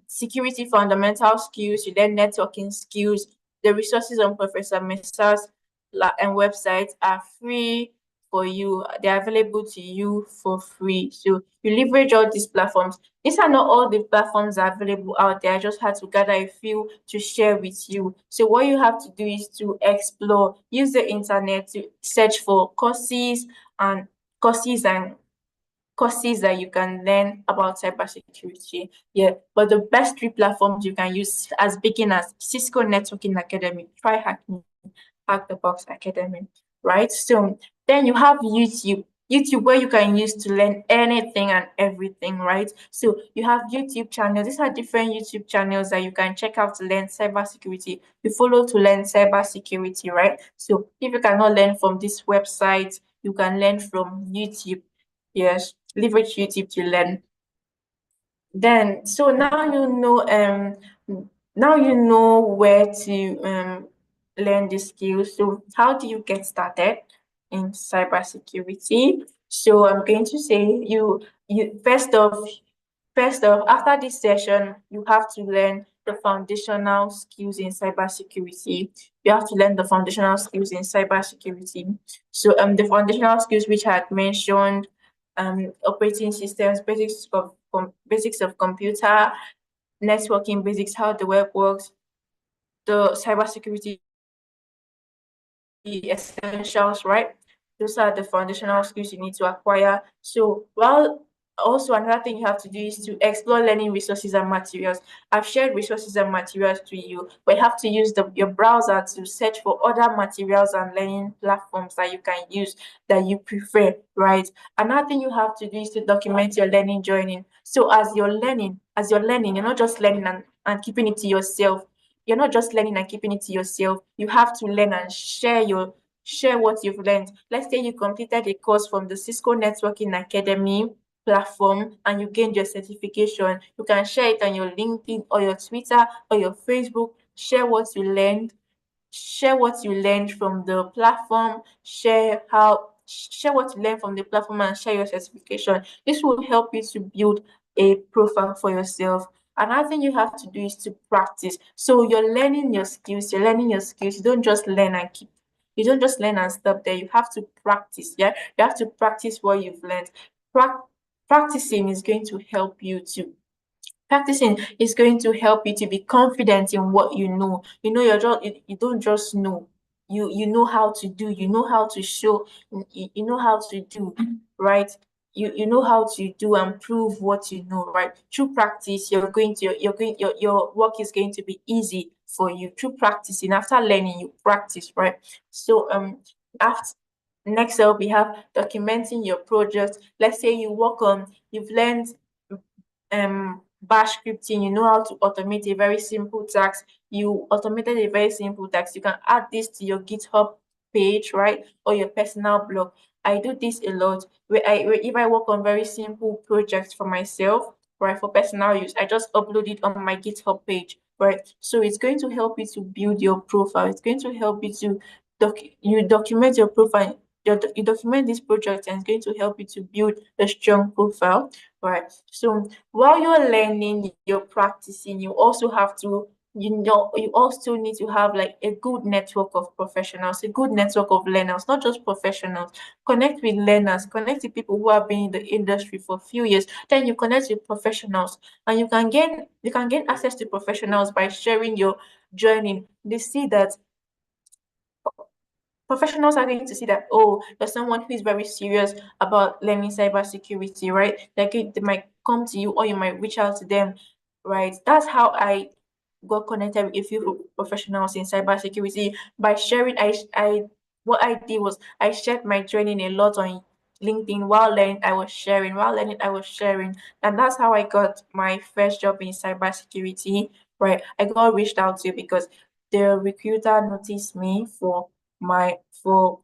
security fundamental skills, you learn networking skills. The resources on Professor Mesa's website are free for you. They're available to you for free. So you leverage all these platforms. These are not all the platforms that are available out there. I just had to gather a few to share with you. So what you have to do is to explore, use the internet to search for courses that you can learn about cybersecurity. Yeah, but the best three platforms you can use as beginners: Cisco Networking Academy, try Hack the Box Academy, right? So then you have YouTube where you can use to learn anything and everything, right? So you have YouTube channels. These are different YouTube channels that you can check out to learn cybersecurity. You follow to learn cybersecurity, right? So if you cannot learn from this website, you can learn from YouTube. Yes, leverage YouTube to learn. Then, so now you know where to learn the skills. So how do you get started in cybersecurity? So I'm going to say you first off, after this session, you have to learn the foundational skills in cybersecurity. You have to learn the foundational skills in cybersecurity. So the foundational skills which I had mentioned, operating systems, basics of computer, networking basics, how the web works, the cybersecurity essentials, right? Those are the foundational skills you need to acquire. So, well, also another thing you have to do is to explore learning resources and materials. I've shared resources and materials to you, but you have to use your browser to search for other materials and learning platforms that you can use that you prefer, right? Another thing you have to do is to document your learning journey. So as you're learning, you're not just learning and keeping it to yourself. You're not just learning and keeping it to yourself. You have to learn and share what you've learned. Let's say you completed a course from the Cisco Networking Academy platform and you gained your certification. You can share it on your LinkedIn or your Twitter or your Facebook. Share what you learned from the platform, share what you learned from the platform and share your certification. This will help you to build a profile for yourself. Another thing you have to do is to practice. So you're learning your skills. You don't just learn and stop there. You have to practice. Yeah, you have to practice what you've learned. Prac- Practicing is going to help you to Practicing is going to help you to be confident in what you know. You don't just know. You know how to do, you know how to show, you know how to do, right? You know how to do and prove what you know, right? Through practice, your work is going to be easy for you. Through practicing, after learning, you practice, right? So after next up we have documenting your project. Let's say you've learned bash scripting, you know how to automate a very simple task. You automated a very simple task. You can add this to your GitHub page, right? Or your personal blog. I do this a lot where if I work on very simple projects for myself, right, for personal use, I just upload it on my GitHub page, right? So it's going to help you to build your profile. It's going to help you to document your profile. You document this project and it's going to help you to build a strong profile, right? So while you're learning, you're practicing, you also need to have like a good network of professionals, a good network of learners, not just professionals. Connect with learners, connect with people who have been in the industry for a few years. Then you connect with professionals, and you can gain access to professionals by sharing your journey. They see that professionals are going to see that, oh, there's someone who is very serious about learning cybersecurity, right? They might come to you or you might reach out to them, right? That's how I got connected with a few professionals in cybersecurity by sharing. What I did was I shared my training a lot on LinkedIn. While learning, I was sharing. While learning, I was sharing. And that's how I got my first job in cybersecurity, right? I got reached out to because the recruiter noticed me for my for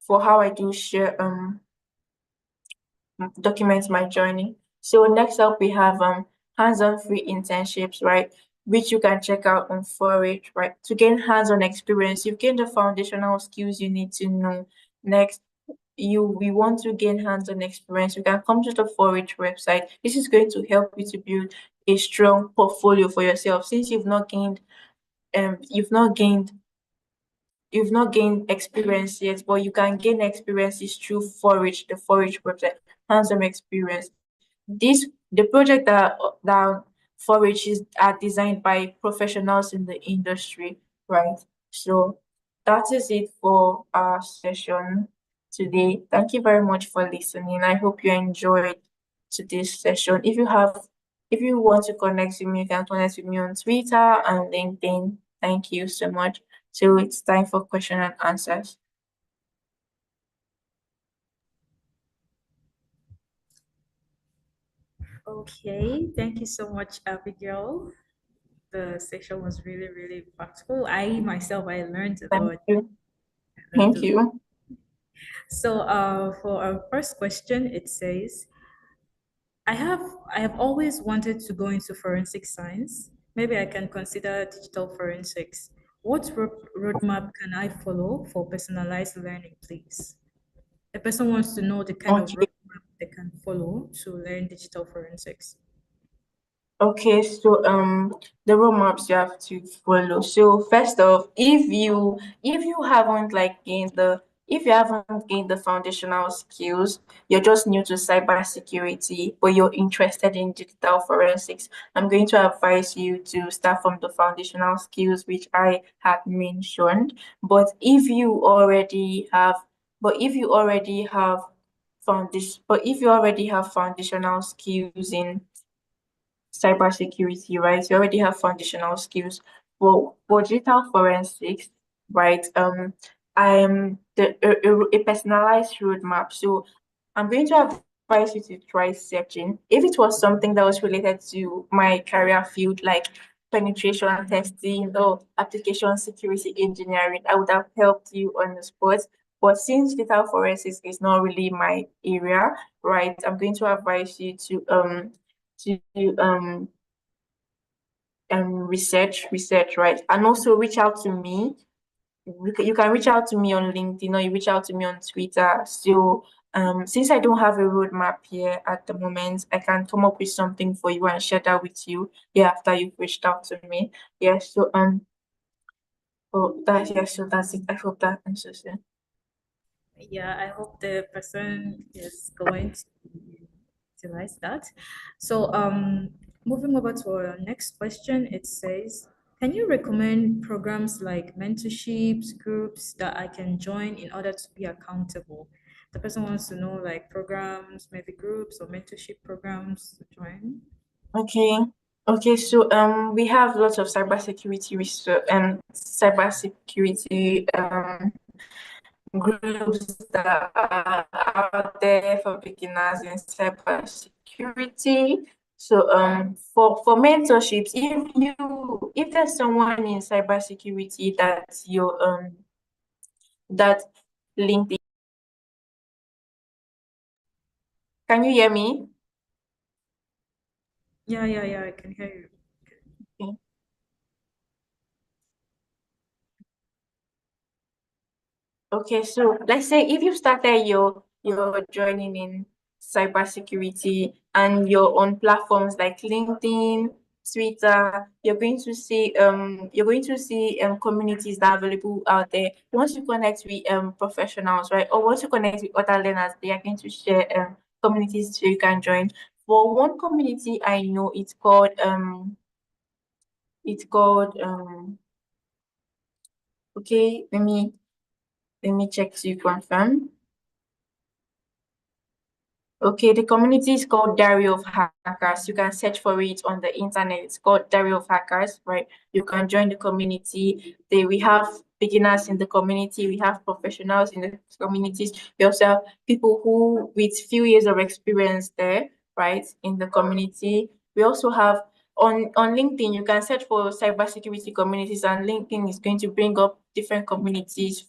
how I do share document my journey. So next up we have hands-on free internships, right? Which you can check out on Forage, right? To gain hands-on experience, you've gained the foundational skills you need to know. Next, we want to gain hands-on experience, you can come to the Forage website. This is going to help you to build a strong portfolio for yourself since you've not gained experience yet, but you can gain experiences through Forage, the Forage website, hands-on experience. The project that Forage are designed by professionals in the industry, right? So that is it for our session today. Thank you very much for listening. I hope you enjoyed today's session. If you want to connect with me, you can connect with me on Twitter and LinkedIn. Thank you so much. So it's time for question and answers. Okay, thank you so much, Abigail. The session was really, really practical. I myself, I learned a Thank lot. you. I learned a Thank lot. you. So, for our first question, it says, I have always wanted to go into forensic science. Maybe I can consider digital forensics. What roadmap can I follow for personalized learning, please? The person wants to know the kind of Okay. roadmap they can follow to learn digital forensics. Okay, so the roadmaps you have to follow. So first off, if you haven't gained the foundational skills, you're just new to cybersecurity, but you're interested in digital forensics, I'm going to advise you to start from the foundational skills which I had mentioned. But if you already have foundational skills in cybersecurity, right? You already have foundational skills. For digital forensics, right? I am a personalized roadmap. So I'm going to advise you to try searching. If it was something that was related to my career field, like penetration testing or application security engineering, I would have helped you on the spot. But since data forensics is not really my area, right? I'm going to advise you to research, right? And also reach out to me. You can reach out to me on LinkedIn or you reach out to me on Twitter. So since I don't have a roadmap here at the moment, I can come up with something for you and share that with you, yeah, after you've reached out to me. Yeah, so so that's it. I hope that answers it. Yeah, I hope the person is going to utilize that. So, moving over to our next question, it says, can you recommend programs like mentorships, groups that I can join in order to be accountable? The person wants to know like programs, maybe groups or mentorship programs to join. Okay. Okay, so we have lots of cybersecurity research and cybersecurity groups that are out there for beginners in cybersecurity. So for mentorships, if there's someone in cybersecurity that LinkedIn, can you hear me? Yeah, I can hear you. Okay. Okay, so let's say if you started your joining in cybersecurity and you're on platforms like LinkedIn, Twitter, you're going to see communities that are available out there. Once you connect with professionals, right, or once you connect with other learners, they are going to share communities so you can join. For one community I know, okay, let me check to confirm. Okay, the community is called Diary of Hackers. You can search for it on the internet. It's called Diary of Hackers, right? You can join the community. We have beginners in the community, we have professionals in the communities, we also have people who with few years of experience there, right, in the community. We also have on LinkedIn, you can search for cybersecurity communities, and LinkedIn is going to bring up different communities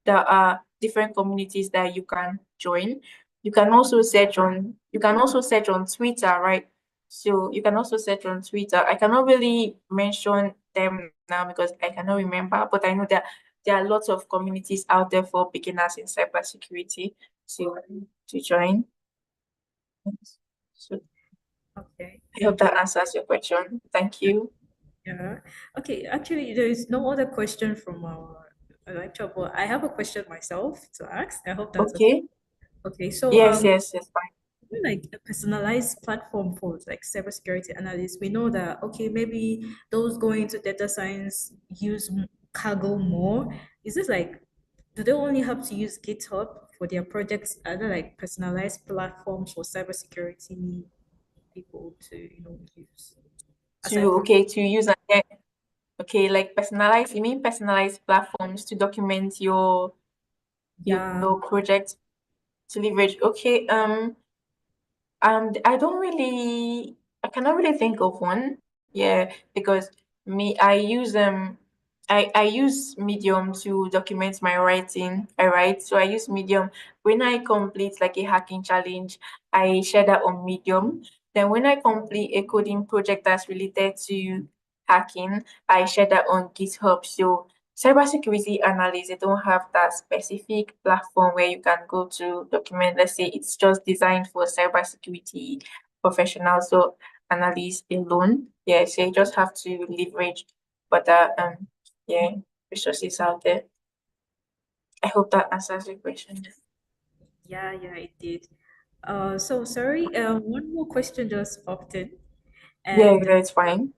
that you can join. You can also search on Twitter, right? So you can also search on Twitter. I cannot really mention them now because I cannot remember, but I know that there are lots of communities out there for beginners in cybersecurity to join. So Okay. I hope that answers your question. Thank you. Yeah. Okay. Actually, there is no other question from our lecture, but I have a question myself to ask. I hope that's okay. Okay. Okay. So, Yes, fine. like a personalized platform for like cybersecurity analysts, we know that okay, maybe those going into data science use Kaggle more. Is this like, do they only have to use GitHub for their projects? Are there like personalized platforms for cybersecurity people to use aside from? To use like personalized, you mean personalized platforms to document Yeah. your project to leverage. Okay, I cannot really think of one. Yeah, because I use Medium to document my writing. I write, so I use Medium. When I complete like a hacking challenge, I share that on Medium. Then when I complete a coding project that's related to hacking, I share that on GitHub. So cybersecurity analysts, they don't have that specific platform where you can go to document. Let's say it's just designed for cybersecurity professionals, so analysts alone. Yeah, so you just have to leverage other resources out there. I hope that answers your question. Yeah, it did. So sorry, one more question just popped in, Yeah, and that's fine.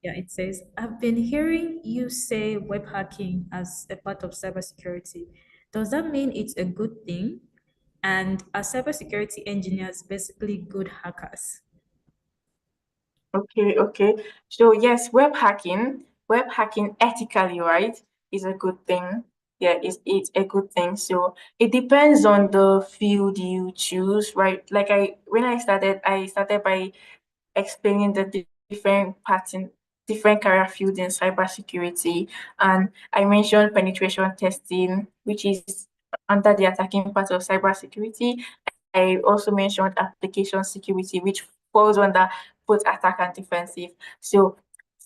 yeah, it says, I've been hearing you say web hacking as a part of cybersecurity. Does that mean it's a good thing? And are cybersecurity engineers basically good hackers? Okay. So yes, web hacking ethically, right, is a good thing. Yeah, it's a good thing. So it depends on the field you choose, right? Like I started by explaining the different pattern, different career fields in cybersecurity, and I mentioned penetration testing, which is under the attacking part of cybersecurity. I also mentioned application security, which falls under both attack and defensive. So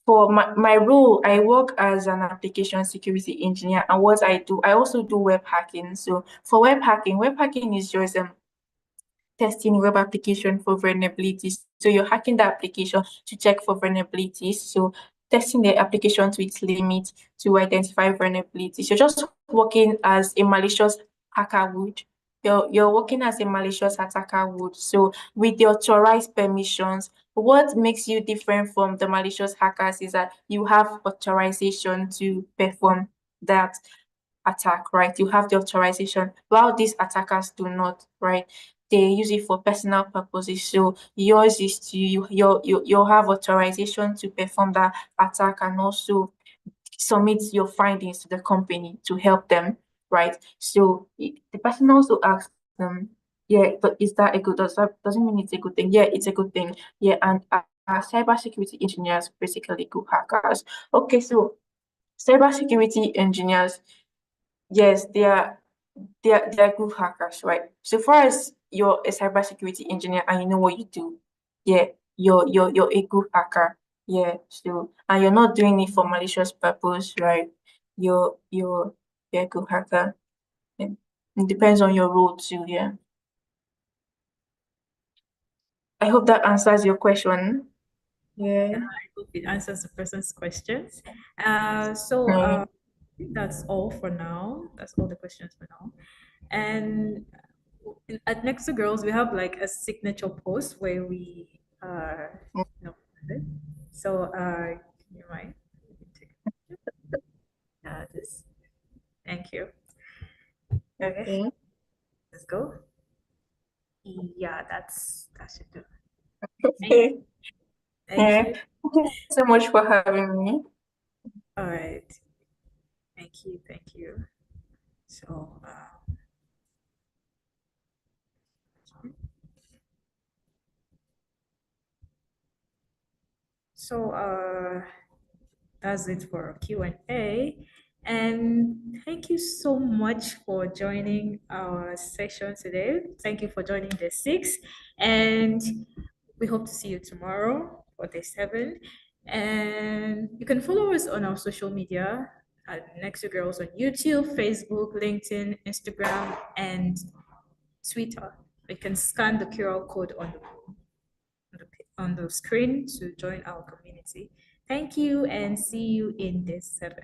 for my role, I work as an application security engineer, and what I do, I also do web hacking. So for web hacking is just testing web application for vulnerabilities. So you're hacking the application to check for vulnerabilities. So testing the application to its limit to identify vulnerabilities. You're just working as a malicious hacker would. You're working as a malicious attacker would. So with the authorized permissions, what makes you different from the malicious hackers is that you have authorization to perform that attack, right? You have the authorization, while these attackers do not, right? They use it for personal purposes. So yours is to you have authorization to perform that attack and also submit your findings to the company to help them, right? So the person also asks them, yeah, but is that a good? Doesn't mean it's a good thing. Yeah, it's a good thing. Yeah, and cybersecurity engineers basically good hackers. Okay, so cybersecurity engineers, yes, they are good hackers, right? So far as you're a cybersecurity engineer and you know what you do, yeah, you're a good hacker. Yeah. So and you're not doing it for malicious purpose, right? You're a good hacker. Yeah. It depends on your role too, yeah. I hope that answers your question. Yeah. Yeah, I hope it answers the person's questions. So Yeah. I think that's all for now. That's all the questions for now. And at Nexo Girls, we have like a signature post where we you know, so you mind? Just thank you. Okay, Okay. let's go. Yeah, that should do. Thank, Okay. thank Yeah. you. Thank you so much for having me. All right. Thank you, thank you. So, so that's it for Q&A. And thank you so much for joining our session today. Thank you for joining the 6. And we hope to see you tomorrow for the 7. And you can follow us on our social media at nexogirls on YouTube, Facebook, LinkedIn, Instagram, and Twitter. You can scan the QR code on the screen to join our community. Thank you and see you in the 7.